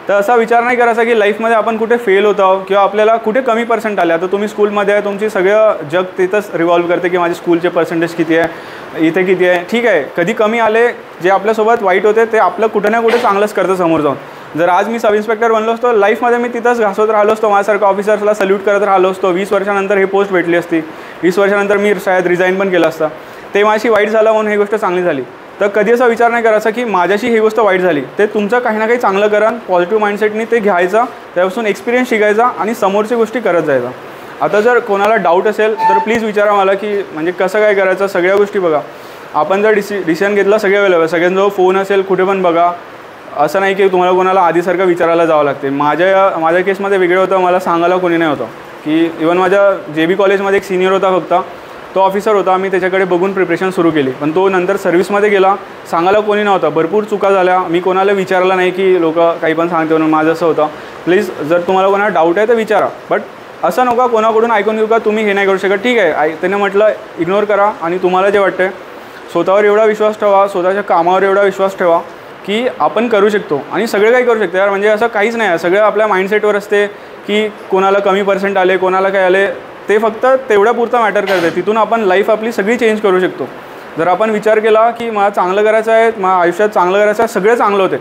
तर असा विचार नाही करायचा की लाईफमध्ये आपण कुठे फेल होत आहोत किंवा आपल्याला कुठे कमी पर्सेंट आले. आता तुम्ही स्कूलमध्ये आहे, तुमची सगळं जग तिथंच रिव्हॉल्व करते की माझे स्कूलचे पर्सेंटेज किती आहे, इथे किती आहे. ठीक आहे, कधी कमी आले, जे आपल्यासोबत वाईट होते ते आपलं कुठे ना कुठे चांगलंच करतं समोर जाऊन. जर आज मी सब इन्स्पेक्टर बनलो असतो, लाईफमध्ये मी तिथंच घासत राहिलो असतो, माझ्यासारखं ऑफिसर्सला सल्यूट करत राहिलो असतो. 20 वर्षानंतर हे पोस्ट भेटली असती, 20 वर्षानंतर मी शायद रिझाईन पण केलं असतं. ते माझी वाईट झालं म्हणून ही गोष्ट चांगली झाली. तर कधी असा विचार नाही करायचा की माझ्याशी ही गोष्ट वाईट झाली. ते तुमचं काही ना काही चांगलं करा, पॉझिटिव्ह माइंडसेटनी ते घ्यायचा, त्यापासून एक्सपिरियन्स शिकायचा आणि समोरची गोष्टी करत जायचा. आता जर कोणाला डाऊट असेल तर प्लीज विचारा मला की म्हणजे कसं काय करायचं. सगळ्या गोष्टी बघा, आपण जर डिसिजन घेतला सगळ्या वेळेला, सगळ्यांजवळ फोन असेल, कुठे पण बघा. असं नाही की तुम्हाला कोणाला आधीसारखं विचारायला जावं लागते. माझ्या केसमध्ये वेगळं होतं, मला सांगायला कोणी नाही होतं. की इवन माझ्या JB कॉलेजमध्ये एक सिनियर होता फक्त, तो ऑफिसर होता. मी त्याच्याकडे बघून प्रिपरेशन सुरू केली, पण तो नंतर सर्व्हिसमध्ये गेला, सांगायला कोणी नव्हतं. भरपूर चुका झाल्या, मी कोणाला विचारलं नाही की लोक काही पण सांगते म्हणून. माझं असं होतं. प्लीज जर तुम्हाला कोणाला डाऊट आहे तर विचारा, बट असं नका कोणाकडून ऐकून घेऊ का तुम्ही हे नाही करू शकत. ठीक आहे, त्याने म्हटलं इग्नोर करा आणि तुम्हाला जे वाटतं स्वतःवर एवढा विश्वास ठेवा, स्वतःच्या कामावर एवढा विश्वास ठेवा की आपण करू शकतो आणि सगळं काही करू शकतो यार. म्हणजे असं काहीच नाही आहे, सगळं आपल्या माइंडसेटवर असते की कोणाला कमी पर्सेंट आले, कोणाला काय आले, ते फक्त तेवढ्यापुरतं मॅटर करते. तिथून आपण लाईफ आपली सगळी चेंज करू शकतो. जर आपण विचार केला की मला चांगलं करायचं आहे, मला आयुष्यात चांगलं करायचं आहे, सगळे चांगलं होते.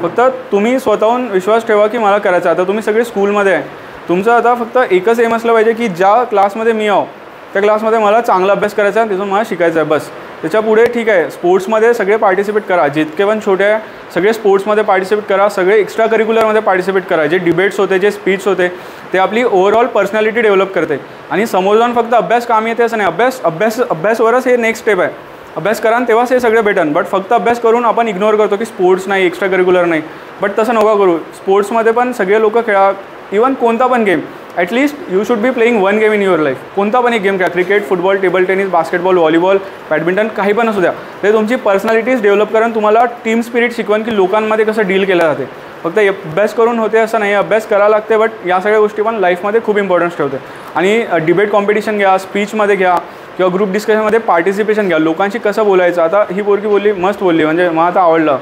फक्त तुम्ही स्वतःहून विश्वास ठेवा की मला करायचं आहे. आता तुम्ही सगळे स्कूलमध्ये आहे, तुमचं आता फक्त एकच एम असलं पाहिजे की ज्या क्लासमध्ये मी आहो त्या क्लासमध्ये मला चांगला अभ्यास करायचा आहे, तिथून मला शिकायचं आहे बस. त्याच्या पुढे ठीक आहे, स्पोर्ट्समध्ये सगळे पार्टिसिपेट करा, जितके पण छोटे आहे सगळे स्पोर्ट्समध्ये पार्टिसिपेट करा, सगळे एक्स्ट्रा करिक्युलरमध्ये पार्टिसिपेट करा. जे डिबेट्स होते, जे स्पीच होते, ते आपली ओव्हरऑल पर्सनॅलिटी डेव्हलप करते. आणि समोर जाऊन फक्त अभ्यास काम येते असं नाही, अभ्यासवरच हे नेक्स्ट स्टेप आहे. अभ्यास करा तेव्हाच हे सगळे भेटन. बट फक्त अभ्यास करून आपण इग्नोर करतो की स्पोर्ट्स नाही, एक्स्ट्रा करिक्युलर नाही. बट तसं नका करू. स्पोर्ट्समध्ये पण सगळे लोक खेळा, इवन कोणता पण game. At least you should be playing one game in your life. कोणता पण एक गेम खेळा, cricket, football, table tennis, basketball, volleyball, badminton, काही पण असू द्या. ते तुमची पर्सनॅलिटीज डेव्हलप करून तुम्हाला टीम स्पिरिट शिकवून की लोकांमध्ये कसं डील केलं जाते. फक्त अभ्यास करून होते असं नाही, अभ्यास करायला लागते. बट या सगळ्या गोष्टी पण लाईफमध्ये खूप इम्पॉर्टन्स ठेवते. आणि डिबेट कॉम्पिटिशन घ्या, स्पीचमध्ये घ्या किंवा ग्रुप डिस्कशनमध्ये पार्टिसिपेशन घ्या. लोकांशी कसं बोलायचं. आता ही पोरगी बोलली, मस्त बोलली, म्हणजे मला आता आवडलं.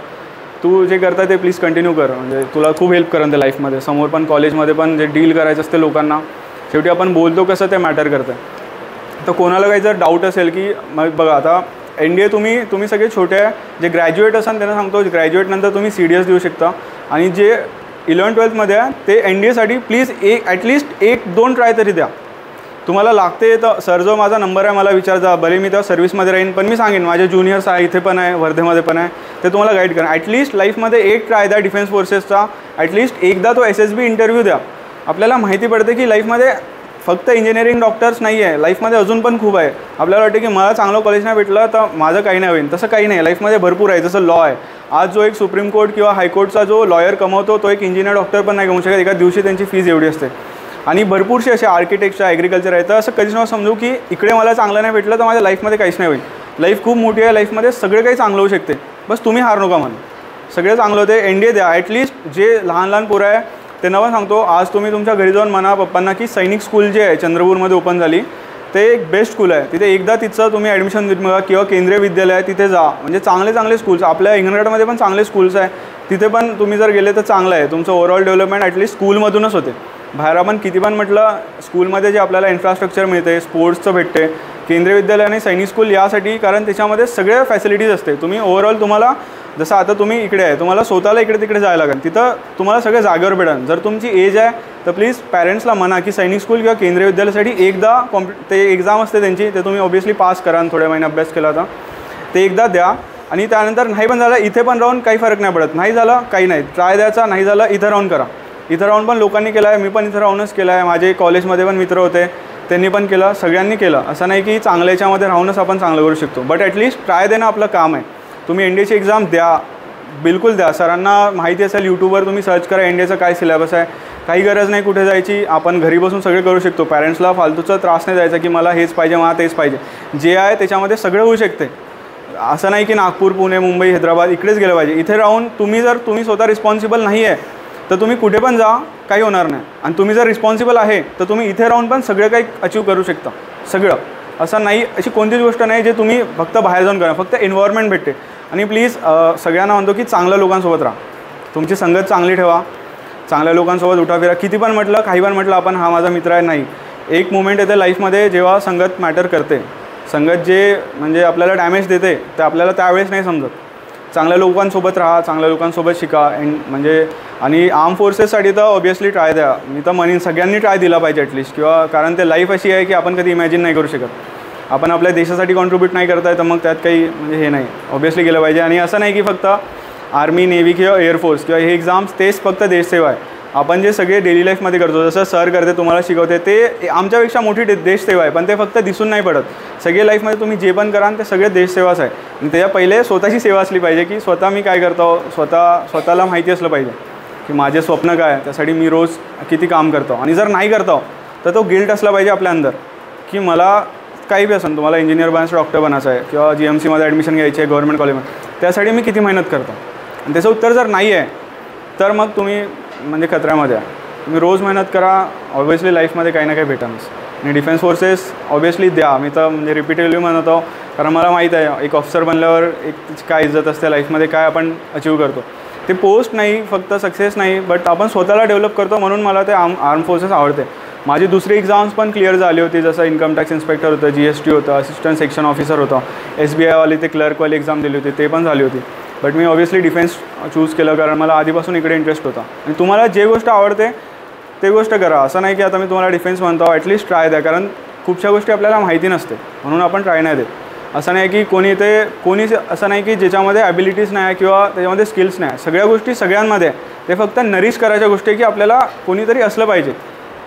तू जे करता ते प्लीज कंटिन्यू कर, म्हणजे तुला खूप हेल्प करेन ते लाईफमध्ये. समोर पण कॉलेजमध्ये पण जे डील करायचं असते लोकांना, शेवटी आपण बोलतो कसं ते मॅटर करतं. तर कोणाला काही जर डाऊट असेल की मग बघा आता NDA तुम्ही सगळे छोटे आहे, जे ग्रॅज्युएट असाल त्यांना सांगतो ग्रॅज्युएटनंतर तुम्ही CDS देऊ शकता. आणि जे 11th-12thमध्ये आहे ते NDAसाठी प्लीज ॲटलिस्ट 1-2 ट्राय तरी द्या. तुम्हाला लागते तर सर जो माझा नंबर आहे मला विचारजा, भले मी तेव्हा सर्व्हिसमध्ये राहीन, पण मी सांगेन माझे ज्युनियर्स आहे, इथे पण आहे, वर्धेमध्ये पण आहे, ते तुम्हाला गाईड करा. ॲटलिस्ट लाईफमध्ये एक ट्राय द्या डिफेन्स फोर्सेसचा. ॲटलिस्ट एकदा तो SSB इंटरव्ह्यू द्या. आपल्याला माहिती पडते की लाईफमध्ये फक्त इंजिनिअरिंग डॉक्टर्स नाही आहे, लाईफमध्ये अजून पण खूप आहे. आपल्याला वाटते की मला चांगलं कॉलेज नाही भेटलं तर माझं काही नाही होईल, तसं काही नाही. लाईफमध्ये भरपूर आहे. जसं लॉ आहे, आज जो एक सुप्रीम कोर्ट किंवा हायकोर्टचा जो लॉयर कमवतो तो एक इंजिनियर डॉक्टर पण नाही कमवू शकत. एका दिवशी त्यांची फीज एवढी असते. आणि भरपूरसे असे आर्किटेक्चर, ॲग्रिकल्चर आहे. तर असं कधीच नव्हतं समजू की इकडे मला चांगलं नाही भेटलं तर माझ्या लाईफमध्ये काहीच नाही होईल. लाईफ खूप मोठी आहे, लाईफमध्ये सगळे काही चांगलं होऊ शकते. बस तुम्ही हार नका म्हणून, सगळे चांगलं होते. NDA द्या. ॲटलिस्ट जे लहान पोरं आहे त्यांना पण सांगतो, आज तुम्ही तुमच्या घरी जाऊन म्हणा पप्पांना की सैनिक स्कूल जे आहे चंद्रपूरमध्ये ओपन झाली, ते एक बेस्ट स्कूल आहे. तिथे एकदा तिचं तुम्ही ॲडमिशन बघा, किंवा केंद्रीय विद्यालय आहे तिथे जा. म्हणजे चांगले स्कूल्स आपल्या हिंगणघाटमध्ये पण चांगले स्कूल्स आहे, तिथे पण तुम्ही जर गेले तर चांगलं आहे. तुमचं ओव्हरऑल डेव्हलपमेंट ॲटलिस्ट स्कूलमधूनच होते. बाहेर आपण किती पण म्हटलं, स्कूलमध्ये जे आपल्याला इन्फ्रास्ट्रक्चर मिळते, स्पोर्ट्सचं भेटते. केंद्रीय विद्यालय आणि सैनिक स्कूल यासाठी, कारण त्याच्यामध्ये सगळ्या फॅसिलिटीज असते. तुम्ही ओव्हरऑल तुम्हाला जसं आता तुम्ही इकडे आहे, तुम्हाला स्वतःला इकडे तिकडे जायला लागेल, तिथं तुम्हाला सगळं जागेवर भेटेल. जर तुमची एज आहे तर प्लीज पॅरेंट्सला म्हणा की सैनिक स्कूल किंवा केंद्रीय विद्यालयासाठी एकदा ते एक्झाम असते त्यांची, ते तुम्ही ऑब्वियसली पास करा. थोड्या महिने अभ्यास केला तर ते एकदा द्या. आणि त्यानंतर नाही पण झालं, इथे पण राहून काही फरक नाही पडत. नाही झालं काही नाही, ट्राय द्यायचा. नाही झालं इथं राहून करा. इथं राहून पण लोकांनी केलं आहे, मी पण इथं राहूनच केलं आहे. माझे कॉलेजमध्ये पण मित्र होते, त्यांनी पण केलं, सगळ्यांनी केलं. असं नाही की चांगल्या याच्यामध्ये राहूनच आपण चांगलं करू शकतो. बट ॲटलिस्ट ट्राय देणं आपलं काम आहे. तुम्ही NDAची एक्झाम द्या, बिलकुल द्या. सरांना माहिती असेल, यूट्यूबवर तुम्ही सर्च करा NDAचं काय सिलेबस आहे. काही गरज नाही कुठे जायची, आपण घरी बसून सगळे करू शकतो. पॅरेंट्सला फालतूचा त्रास नाही द्यायचा की मला हेच पाहिजे, मला तेच पाहिजे. जे आहे त्याच्यामध्ये सगळं होऊ शकते. असं नाही की नागपूर, पुणे, मुंबई, हैदराबाद इकडेच गेलं पाहिजे. इथे राहून तुम्ही स्वतः रिस्पॉन्सिबल नाही आहे तर तुम्ही कुठे पण जा, काही होणार नाही. आणि तुम्ही जर रिस्पॉन्सिबल आहे तर तुम्ही इथे राहून पण सगळं काही अचीव करू शकता. सगळं असं नाही, अशी कोणतीच गोष्ट नाही जे तुम्ही फक्त बाहेर जाऊन करा. फक्त एन्व्हायरमेंट भेटते. आणि प्लीज सगळ्यांना म्हणतो की चांगल्या लोकांसोबत राहा, तुमची संगत चांगली ठेवा, चांगल्या लोकांसोबत उठा फिरा. किती पण म्हटलं, काही पण म्हटलं आपण हा माझा मित्र आहे, नाही. एक मोमेंट येते लाईफमध्ये जेव्हा संगत मॅटर करते. संगत जे म्हणजे आपल्याला डॅमेज देते ते आपल्याला त्यावेळेस नाही समजत. चांगल्या लोकांसोबत राहा, चांगल्या लोकांसोबत शिका. म्हणजे आणि आर्म फोर्सेससाठी तर ऑब्वियसली ट्राय द्या. मी तर म्हणेन सगळ्यांनी ट्राय दिला पाहिजे ॲटलिस्ट. किंवा कारण ते लाईफ अशी आहे की आपण कधी इमॅजिन नाही करू शकत. आपण आपल्या देशासाठी कॉन्ट्रीब्यूट नाही करताय तर मग त्यात काही म्हणजे हे नाही, ऑब्वियसली गेलं पाहिजे. आणि असं नाही की फक्त आर्मी, नेव्ही किंवा एअरफोर्स किंवा हे एक्झाम्स तेच फक्त देशसेवा आहे. आपण जे सगळे डेली लाईफमध्ये करतो, जसं सर करते, तुम्हाला शिकवते, ते आमच्यापेक्षा मोठी देशसेवा आहे. पण ते फक्त दिसून नाही पडत. सगळे लाईफमध्ये तुम्ही जे पण कराल ते सगळे देशसेवाच आहे. आणि त्याच्या पहिले स्वतःची सेवा असली पाहिजे की स्वतः मी काय करतो, स्वतःला माहिती असलं पाहिजे की माझे स्वप्न काय आहे, त्यासाठी मी रोज किती काम करतो. आणि जर नाही करतो तर तो गिल्ट असला पाहिजे आपल्या अंदर की मला काही बी असेल, तुम्हाला इंजिनियर बनायचं, डॉक्टर बनायचं आहे किंवा GMCमध्ये ॲडमिशन घ्यायची आहे गव्हर्नमेंट कॉलेजमध्ये, त्यासाठी मी किती मेहनत करतो. आणि त्याचं उत्तर जर नाही आहे तर मग तुम्ही म्हणजे खतऱ्यामध्ये आहे. तुम्ही रोज मेहनत करा, ऑब्वियसली लाईफमध्ये काही ना काही भेटणंच. आणि डिफेन्स फोर्सेस ऑब्वियसली द्या. मी तर म्हणजे रिपीटेडली म्हणत आहो, कारण मला माहीत आहे एक ऑफिसर बनल्यावर एक काय इज्जत असते लाईफमध्ये, काय आपण अचीव करतो. ते पोस्ट नाही, फक्त सक्सेस नाही, बट आपण स्वतःला डेव्हलप करतो. म्हणून मला ते आर्म फोर्सेस आवडते. माझी दुसरी एक्झाम्स पण क्लिअर झाली होती, जसं इन्कम टॅक्स इन्स्पेक्टर होतं, GST होतं, असिस्टंट सेक्शन ऑफिसर होतं, SBIवाली ते क्लर्कवाली एक्झाम दिली होती, ते पण झाली होती. But me obviously defence choose केलं कारण मला आधीपासून इकडे इंटरेस्ट होता. आणि तुम्हाला जे गोष्ट आवडते ते गोष्ट करा. असं नाही की आता मी तुम्हाला डिफेन्स म्हणतो, ॲटलिस्ट ट्राय द्या. कारण खूपशा गोष्टी आपल्याला माहिती नसते म्हणून आपण ट्राय नाही देत. असं नाही की कोणी असं नाही की ज्याच्यामध्ये ॲबिलिटीज नाही किंवा त्याच्यामध्ये स्किल्स नाही. सगळ्या गोष्टी सगळ्यांमध्ये आहे. ते फक्त नरिश करायच्या गोष्टी आहे की आपल्याला कोणीतरी असलं पाहिजे.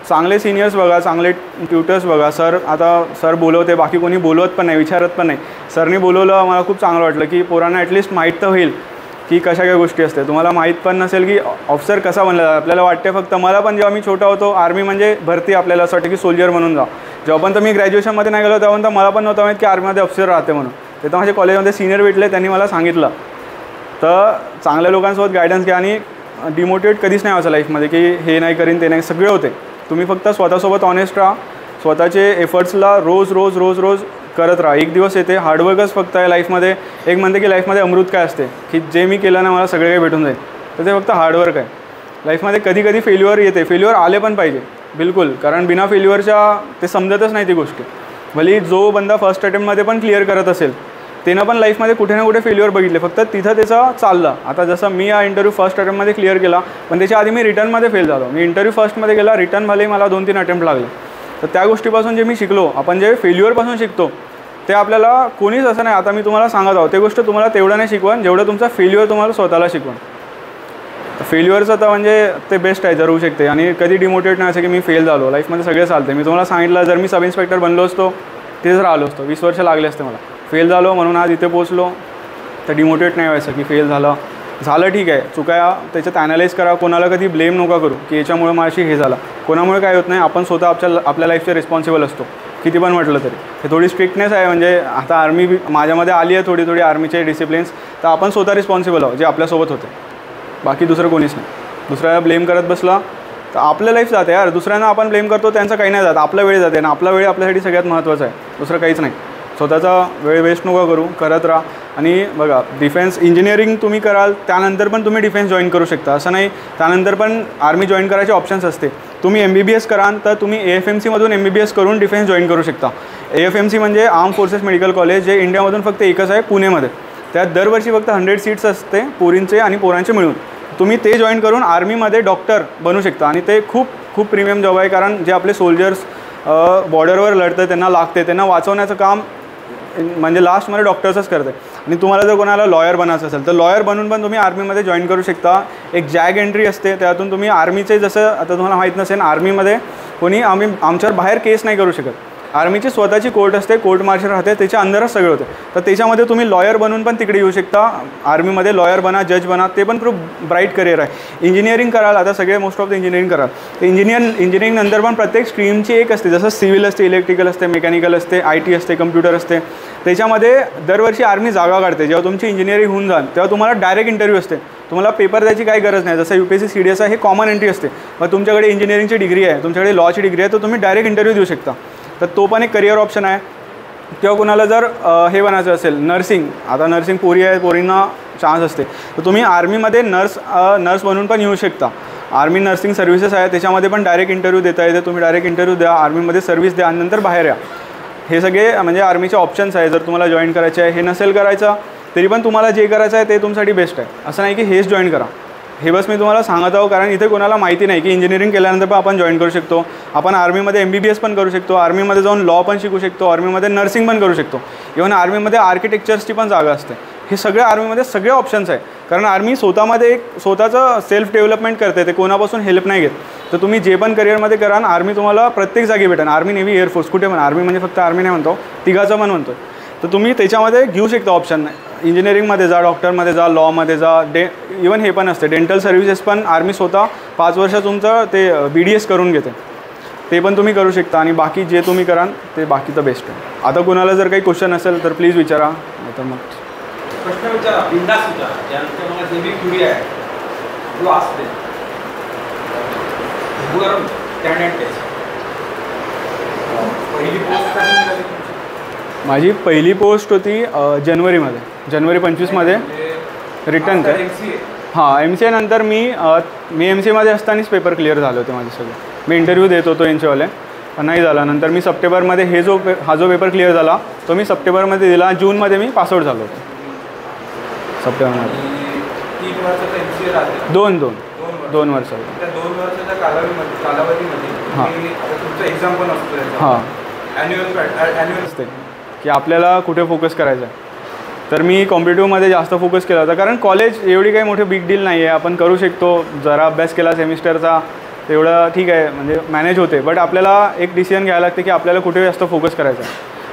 चांगले सिनियर्स बघा, चांगले ट्युटर्स बघा. सर बोलवते, बाकी कोणी बोलवत पण नाही, विचारत पण नाही. सरनी बोलवलं, मला खूप चांगलं वाटलं की पोरांना ॲटलिस्ट माहीत तर होईल की कशा काय गोष्टी असते. तुम्हाला माहीत पण नसेल की ऑफिसर कसा बनला. आपल्याला वाटते फक्त, मला पण जेव्हा मी छोटा होतो, आर्मी म्हणजे भरती, आपल्याला असं वाटतं की सोल्जर म्हणून जा. जेव्हा पण तर मी ग्रॅज्युएशनमध्ये नाही गेलो तेव्हा तर मला पण नव्हतं माहीत की आर्मीमध्ये ऑफिसर राहते म्हणून. ते तर माझ्या कॉलेजमध्ये सिनियर भेटले, त्यांनी मला सांगितलं. तर चांगल्या लोकांसोबत गायडन्स घ्या आणि डिमोटिवेट कधीच नाही व्हायचं लाईफमध्ये की हे नाही करीन ते नाही. सगळे होते. तुम्ही फक्त स्वतःसोबत ऑनेस्ट राहा, स्वतःचे एफर्ट्सला रोज रोज रोज रोज करत राहा. एक दिवस येते, हार्डवर्कच फक्त आहे लाईफमध्ये. एक म्हणते की लाईफमध्ये अमृत काय असते की जे मी केलं ना मला सगळे काही भेटून जाईल, तर ते फक्त हार्डवर्क आहे. लाईफमध्ये कधी कधी फेल्युअर येते, फेल्युअर आले पण पाहिजे बिलकुल, कारण बिना फेल्युअरच्या ते समजतच नाही ती गोष्ट. भले जो बंदा फर्स्ट अटेम्प्टमध्ये पण क्लिअर करत असेल, त्यानं पण लाईफमध्ये कुठे ना कुठे फेल्युअर बघितले, फक्त तिथं त्याचं चाललं. आता जसं मी हा इंटरव्ह्यू फर्स्ट अटेम्प्टमध्ये क्लिअर केला, पण त्याच्या आधी मी रिटर्नमध्ये फेल झालो. मी इंटरव्ह्यू फर्स्टमध्ये गेला, रिटर्न भले मला 2-3 अटेम्प्ट लागले. तर त्या गोष्टीपासून जे मी शिकलो, आपण जे फेल्युअरपासून शिकतो ते आपल्याला कोणीच असं नाही. आता मी तुम्हाला सांगत आहो, ते गोष्ट तुम्हाला तेवढं नाही शिकवण जेवढं तुमचा फेल्युअर तुम्हाला स्वतःला शिकवण. फेल्युअरचं तर म्हणजे ते बेस्ट आहे, जर होऊ शकते. आणि कधी डिमोटिवेट नाही असं की मी फेल झालो. लाईफमध्ये सगळे चालते. मी तुम्हाला सांगितलं, जर मी सब इन्स्पेक्टर बनलो असतो तेच राहिलो असतो, 20 वर्ष लागले असते मला. फेल झालो म्हणून आज इथे पोचलो, तर डिमोटिवेट नाही व्हायचं की फेल झालं ठीक आहे. चुका त्याच्यात ॲनालाइज करा. कोणाला कधी ब्लेम नका करू की याच्यामुळे माझी हे झालं. कोणामुळे काय होत नाही, आपण स्वतः आपल्या लाईफचे रिस्पॉन्सिबल असतो किती पण म्हटलं तरी. हे थोडी स्ट्रिक्टनेस आहे. म्हणजे आता आर्मी माझ्यामध्ये आली आहे थोडी आर्मीचे डिसिप्लिन्स, तर आपण स्वतः रिस्पॉन्सिबल आहोत जे आपल्यासोबत होते, बाकी दुसरं कोणीच नाही. दुसऱ्याला ब्लेम करत बसला तर आपलं लाईफ जाते यार. दुसऱ्यांना आपण ब्लेम करतो, त्यांचं काही नाही जात, आपला वेळ जाते. आणि आपला वेळ आपल्यासाठी सगळ्यात महत्त्वाचा आहे, दुसरं काहीच नाही. स्वतःचा वेळ वेस्ट नका करू, करत राहा. आणि बघा, डिफेन्स इंजिनिअरिंग तुम्ही कराल त्यानंतर पण तुम्ही डिफेन्स जॉईन करू शकता, असं नाही. त्यानंतर पण आर्मी जॉईन करायचे ऑप्शन्स असते. तुम्ही MBBS कराल तर तुम्ही AFMCमधून MBBS करून डिफेन्स जॉईन करू शकता. AFMC म्हणजे आर्म फोर्सेस मेडिकल कॉलेज, जे इंडियामधून फक्त एकच आहे पुणेमध्ये. त्यात दरवर्षी फक्त 100 सीट्स असते पोरींचे आणि पोरांचे मिळून. तुम्ही ते जॉईन करून आर्मीमध्ये डॉक्टर बनू शकता. आणि ते खूप खूप प्रीमियम जॉब आहे, कारण जे आपले सोल्जर्स बॉर्डरवर लढतं त्यांना लागते, त्यांना वाचवण्याचं काम म्हणजे लास्टमध्ये डॉक्टर्सच करते. आणि तुम्हाला जर कोणाला लॉयर बनायचं असेल तर लॉयर बनून पण तुम्ही आर्मीमध्ये जॉईन करू शकता. एक जॅग एंट्री असते, त्यातून तुम्ही आर्मीचे, जसं आता तुम्हाला माहीत नसेल, आर्मीमध्ये आमच्यावर बाहेर केस नाही करू शकत. आर्मीची स्वतःची कोर्ट असते, कोर्ट मार्शल राहते, त्याच्या अंदरच सगळे होते. तर त्याच्यामध्ये तुम्ही लॉयर बनून पण तिकडे येऊ शकता. आर्मीमध्ये लॉयर बना, जज बना, ते पण खूप ब्राईट करिअर आहे. इंजिनिअरिंग कराल, आता सगळे मोस्ट ऑफ द इंजिनिअरिंग कराल, तर इंजिनिअरिंग नंतर पण प्रत्येक स्ट्रीमची एक असते, जसं सिव्हिल असते, इलेक्ट्रिकल असते, मेकॅनिकल असते, IT असते, कम्प्युटर असते. त्याच्यामध्ये दरवर्षी आर्मी जागा काढते. जेव्हा तुमची इंजिनिअरिंग होऊन जाल तेव्हा तुम्हाला डायरेक्ट इंटरव्ह्यू असते. तुम्हाला पेपर द्यायची काही गरज नाही. जसं UPSC CDS आहे हे कॉमन एंट्री असते. मग तुमच्याकडे इंजिनिअरिंगची डिग्री आहे, तुमच्याकडे लॉची डिग्री आहे, तर तुम्ही डायरेक्ट इंटरव्ह्यू देऊ शकता. तर तो पण एक करिअर ऑप्शन आहे. किंवा कुणाला जर हे बनायचं असेल नर्सिंग, आता नर्सिंग पोरी आहे, पोरींना चान्स असते, तर तुम्ही आर्मीमध्ये नर्स बनून पण येऊ शकता. आर्मी नर्सिंग सर्व्हिसेस आहे, त्याच्यामध्ये पण डायरेक्ट इंटरव्ह्यू देता येते. तुम्ही डायरेक्ट इंटरव्ह्यू द्या, आर्मीमध्ये सर्व्हिस द्या आणि नंतर बाहेर या. हे सगळे म्हणजे आर्मीचे ऑप्शन्स आहे. जर तुम्हाला जॉईन करायचे आहे, हे नसेल करायचं तरी पण तुम्हाला जे करायचं आहे ते तुमच्यासाठी बेस्ट आहे. असं नाही की हेच जॉईन करा. हे बस मी तुम्हाला सांगत आहो, कारण इथे कोणाला माहिती नाही की इंजिनिअरिंग केल्यानंतर पण आपण जॉईन करू शकतो. आपण आर्मीमध्ये MBBS पण करू शकतो, आर्मीमध्ये जाऊन लॉ पण शिकू शकतो, आर्मीमध्ये नर्सिंग पण करू शकतो, इव्हन आर्मीमध्ये आर्किटेक्चर्सची पण जागा असते. हे सगळे आर्मीमध्ये सगळे ऑप्शन्स आहे. कारण आर्मी स्वतःमध्ये एक स्वतःचं सेल्फ डेव्हलपमेंट करते, ते कोणापासून हेल्प नाही घेत. तर तुम्ही जे पण करिअरमध्ये करा, आर्मी तुम्हाला प्रत्येक जागी भेटेल. आर्मी, नेव्ही, एअरफोर्स, कुठे पण. आर्मी म्हणजे फक्त आर्मी नाही म्हणतो, तिघाचं पण म्हणतो. तर तुम्ही त्याच्यामध्ये घेऊ शकता ऑप्शन. इंजिनिअरिंगमध्ये जा, डॉक्टरमध्ये जा, लॉमध्ये जा, इवन हे पण असते डेंटल सर्व्हिसेस पण आर्मी स्वतः 5 वर्ष तुमचं ते BDS करून घेते. ते पण तुम्ही करू शकता. आणि बाकी जे तुम्ही कराल ते बाकीचं बेस्ट आहे. आता कुणाला जर काही क्वेश्चन असेल तर प्लीज विचारा, नाही तर मग प्रश्न विचारा, बिंदास विचारा. ज्यांचं मला जे बी क्युरी आहे तू असते स्टँड अँड टेस्ट. पहिली पोस्ट कधी निघाली तुमची? माझी पहिली पोस्ट होती जानेवारीमध्ये, जानेवारी 25मध्ये रिटर्न काय. हां, MCA नंतर मी MCAमध्ये असतानाच पेपर क्लिअर झाले होते माझे सगळे. मी इंटरव्ह्यू देत होतो यांचेवाले, पण नाही झाला. नंतर मी सप्टेंबरमध्ये हा जो पेपर क्लिअर झाला तो मी सप्टेंबरमध्ये दिला. जूनमध्ये मी पासआउट झालो होतो. सप्टेंबरमध्ये 3 वर्षाचा MCA राहते. दोन वर्ष. त्या 2 वर्षाच्या कालावधीमध्ये हां. आता तुमचं एक्झाम पण असतो. हां, ॲन्युअल असते की आपल्याला कुठे फोकस करायचा आहे. तर मी कॉम्पिटिटिव्हमध्ये जास्त फोकस केला होता, कारण कॉलेज एवढी काही मोठी बिग डील नाही आहे. आपण करू शकतो, जरा अभ्यास केला सेमिस्टरचा तेवढं ठीक आहे, म्हणजे मॅनेज होते. बट आपल्याला एक डिसिजन घ्यायला लागते की आपल्याला कुठे जास्त फोकस करायचा आहे.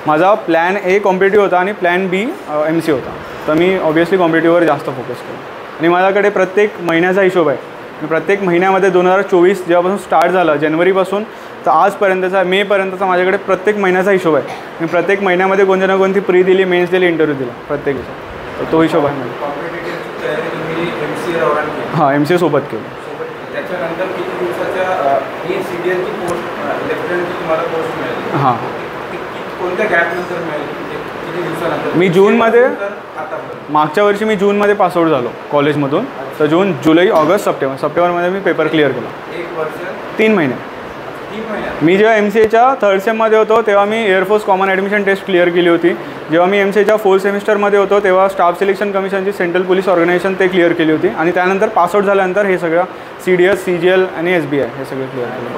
माझा प्लॅन A कॉम्पिटिटिव्ह होता आणि प्लॅन B MCA होता. तर मी ऑब्व्हियसली कॉम्पिटिटिव्हवर जास्त फोकस केला. आणि माझ्याकडे प्रत्येक महिन्याचा हिशोब आहे. मी प्रत्येक महिन्यामध्ये 2024 जेव्हापासून स्टार्ट झालं, जानेवारीपासून तर आजपर्यंतचा मेपर्यंतचा माझ्याकडे प्रत्येक महिन्याचा हिशोब आहे. मी प्रत्येक महिन्यामध्ये कोणत्या ना कोणती प्री दिली, मेन्स दिली, इंटरव्ह्यू दिला प्रत्येक हिशोब. तर तो हिशोब आहे माझा. कॉम्पिटिटिव्हची तयारी तुम्ही MCA दौरान केली? हां, MCA सोबत केलं. त्याच्यानंतर किती दिवसाच्या CDSची पोस्ट, लेफ्टनंटची तुम्हाला पोस्ट मिळाली? हां, कोणत्या गॅपनंतर मिळाली? किती दिवसानंतर? मी जूनमध्ये, आतापर्यंत मागच्या वर्षी मी जूनमध्ये पासआउट झालो कॉलेजमधून. तर जून, जुलै, ऑगस्ट, सप्टेंबरमध्ये मी पेपर क्लिअर केला. 1 वर्ष 3 महिने. 3 महिन्यात? मी जेव्हा MCAच्या 3rd सेममध्ये होतो तेव्हा मी air force common admission test clear केली होती. जेव्हा मी MCAच्या 4th सेमिस्टरमध्ये होतो तेव्हा स्टाफ सिलेक्शन कमिशनची सेंट्रल पोलीस ऑर्गनायझेशन ते क्लिअर केली होती. आणि त्यानंतर पासआउट झाल्यानंतर हे सगळं CDS, CGL आणि SBI हे सगळं क्लिअर केलं.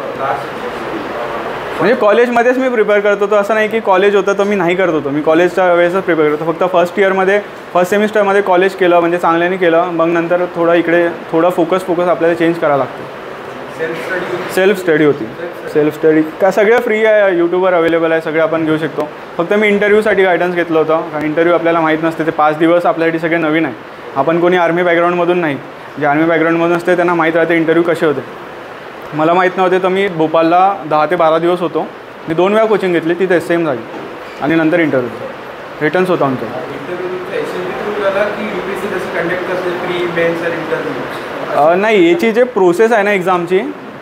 म्हणजे कॉलेजमध्येच मी प्रिपेअर करत होतो. असं नाही की कॉलेज होतं तर मी नाही करत होतो. मी कॉलेजच्या वेळेसच प्रिपेअर करतो. फक्त फर्स्ट सेमिस्टरमध्ये कॉलेज केलं, म्हणजे चांगल्याने केलं. मग नंतर थोडं इकडे फोकस आपल्याला चेंज करावं लागतं. सेल्फ स्टडी होती. सेल्फ स्टडी का सगळं फ्री आहे, यूट्यूबवर अवेलेबल आहे, सगळं आपण घेऊ शकतो. फक्त मी इंटरव्ह्यूसाठी गायडन्स घेतलं होतं, कारण इंटरव्ह्यू आपल्याला माहीत नसते. ते 5 दिवस आपल्यासाठी सगळे नवीन आहे. आपण कोणी आर्मी बॅकग्राऊंडमधून नाही, जे आर्मी बॅकग्राऊंडमधून असते त्यांना माहीत राहते इंटरव्ह्यू कसे होते. मला माहीत नव्हते, तर मी भोपाळला 10 ते 12 दिवस होतो. मी 2 वेळा कोचिंग घेतली तिथे सेम जागी, आणि नंतर इंटरव्ह्यू रिटर्न्स होता आमचा. नाही, याची जे प्रोसेस आहे ना एक्झामची,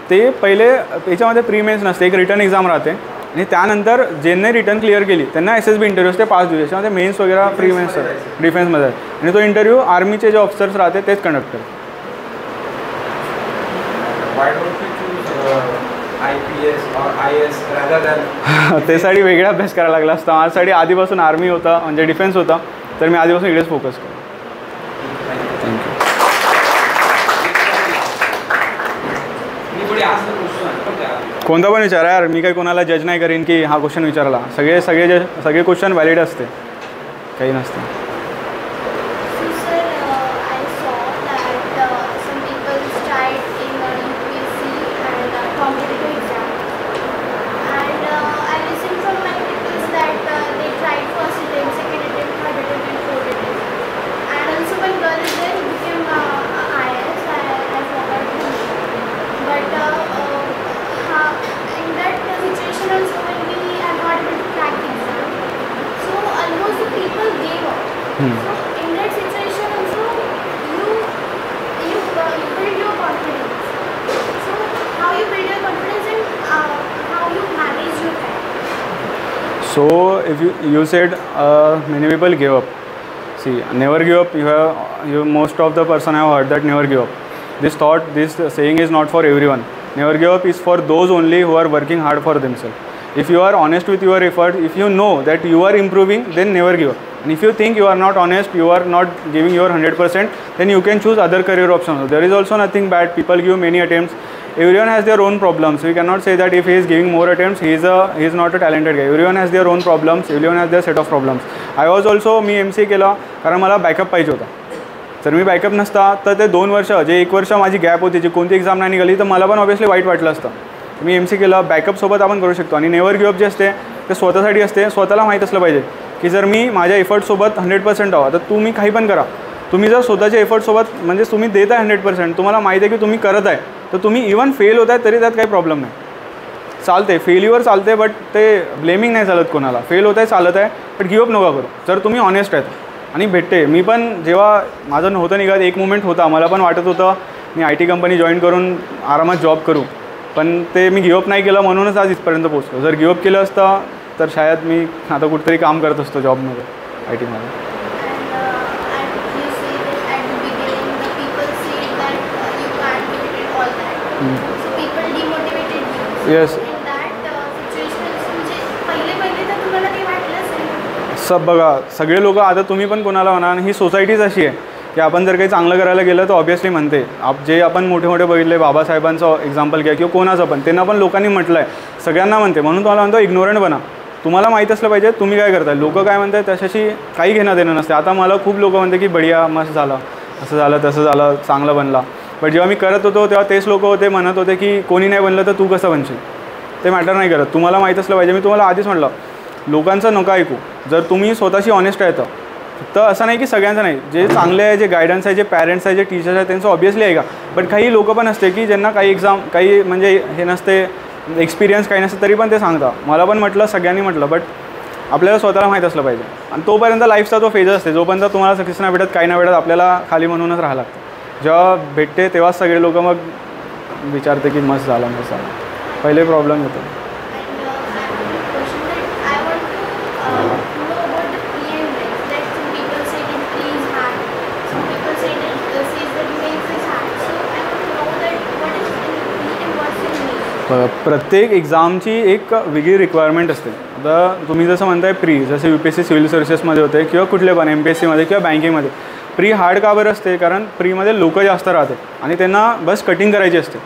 ते पहिले याच्यामध्ये प्री मेन्स नसते, एक रिटर्न एक्झाम राहते. आणि त्यानंतर ज्यांनी रिटर्न क्लिअर केली त्यांना SSB इंटरव्ह्यू असते 5 दिवस. त्याच्यामध्ये मेन्स वगैरे प्री मेन्स डिफेन्समध्ये आहे. आणि तो इंटरव्ह्यू आर्मीचे जे ऑफिसर्स राहते तेच कंडक्ट करतात. त्यासाठी वेगळा अभ्यास करायला लागला असता. माझ्यासाठी आधीपासून आर्मी होता, म्हणजे डिफेन्स होता, तर मी आधीपासून इकडेच फोकस केला. कोणता पण विचारा यार, मी काही कोणाला जज नाही करीन की हा क्वेश्चन विचारला. सगळे क्वेश्चन व्हॅलिड असते, काही नसते. So almost the people gave up. So if you said many people give up. See, never give up. Most of the person have heard that never give up. This saying is not for everyone. Never give up is for those only who are working hard for themselves. If you are honest with your effort, if you know that you are improving, then never give up. And if you think you are not honest, you are not giving your 100%, then you can choose other career options. There is also nothing bad. People give many attempts. Everyone has their own problems. We cannot say that if he is giving more attempts, he is not a talented guy. Everyone has their own problems. Everyone has their set of problems. I was also me MCA केला कारण मला backup पाहिजे होता. जर मी backup नसता तर ते 2 वर्ष जे 1 वर्ष माझी गॅप होती, जी कोणती एक्झाम नाही निघाली, तर मला पण ऑब्वियसली वाईट वाटलं असतं. मी MCA केलं, बॅकअपसोबत आपण करू शकतो. आणि नेवर गिव्ह अप जे असते ते स्वतःसाठी असते. स्वतःला माहीत असलं पाहिजे की जर मी माझ्या एफर्टसोबत 100% हवा, तर तुम्ही काही पण करा. तुम्ही जर स्वतःच्या एफर्टसोबत म्हणजे तुम्ही देत आहे 100%, तुम्हाला माहिती आहे की तुम्ही करत आहे, तर तुम्ही इवन फेल होत आहे तरी त्यात काही प्रॉब्लेम नाही. चालते, फेल्युअर चालते, बट ते ब्लेमिंग नाही चालत कोणाला. फेल होत आहे चालत आहे, बट गिव्हअप नका करू जर तुम्ही ऑनेस्ट आहेत. आणि भेटते. मी पण जेव्हा माझं नव्हतं निघत, एक मोमेंट होता, मला पण वाटत होतं मी IT कंपनी जॉईन करून आरामात जॉब करू, पण ते मी गिव्हअप नाही केलं, म्हणूनच आज इथपर्यंत पोहोचलो. जर गिव्हअप केलं असतं तर शायद मी आता कुठेतरी काम करत असतो जॉबमध्ये, IT मध्ये. येस, सब बघा, सगळे लोक आता तुम्ही पण कोणाला म्हणा, ही सोसायटीच अशी आहे की आपण जर काही चांगलं करायला गेलं तर ऑब्वियसली म्हणते. जे आपण मोठे मोठे बघितले, बाबासाहेबांचं एक्झाम्पल घ्या किंवा कोणाचं पण, त्यांना पण लोकांनी म्हटलं आहे, सगळ्यांना म्हणते. म्हणून तुम्हाला म्हणतो इग्नोरंट बना. तुम्हाला माहीत असलं पाहिजे तुम्ही काय करताय. लोक काय म्हणतात त्याच्याशी काही घेणं देणं नसते. आता मला खूप लोक म्हणते की बढिया, मस्त झालं, असं झालं तसं झालं, चांगलं बनला. बट जेव्हा मी करत होतो तेव्हा तेच लोक होते म्हणत होते की कोणी नाही बनलं तर तू कसं बनशील. ते मॅटर नाही करत. तुम्हाला माहीत असलं पाहिजे. मी तुम्हाला आधीच म्हटलं, लोकांचं नका ऐकू. जर तुम्ही स्वतःशी ऑनेस्ट आहे तर असं नाही की सगळ्यांचं नाही, जे चांगले आहे, जे गायडन्स आहे, जे पॅरेंट्स आहे, जे टीचर्स आहे, त्यांचं ऑब्वियसली आहे का. बट काही लोक पण असते की ज्यांना काही एक्झाम, काही म्हणजे हे नसते, एक्सपिरियन्स काही नसतं, तरी पण ते सांगता. मला पण म्हटलं, सगळ्यांनी म्हटलं, बट आपल्याला स्वतःला माहीत असलं पाहिजे. आणि तोपर्यंत लाईफचा तो फेज असते, जोपर्यंत तुम्हाला सक्सेस नाही भेटत, काही नाही भेटत, आपल्याला खाली म्हणूनच राहावं लागतं. जेव्हा भेटते तेव्हाच सगळे लोक मग विचारते की मस्त झाला, मस्त झाला. पहिले प्रॉब्लेम येतो. प्रत्येक एक्झामची एक वेगळी रिक्वायरमेंट असते. आता तुम्ही जसं म्हणताय प्री, जसे UPSC सिव्हिल सर्व्हिसेसमध्ये होते किंवा कुठले पण MPSCमध्ये किंवा बँकिंगमध्ये, प्री हार्ड का बरं असते, कारण प्रीमध्ये लोक जास्त राहते आणि त्यांना बस कटिंग करायची असते.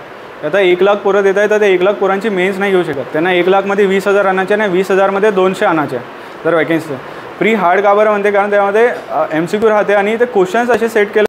आता 1 लाख पोरं देत आहे तर ते 1 लाख पोरांची मेन्स नाही घेऊ शकत. त्यांना 1 लाखमध्ये 20,000 आणायचे आणि 20,000मध्ये 200 आणायचे जर वॅकेन्सी. प्री हार्ड का बरं म्हणते, कारण त्यामध्ये MCQ राहते आणि ते क्वेश्चन्स असे सेट केले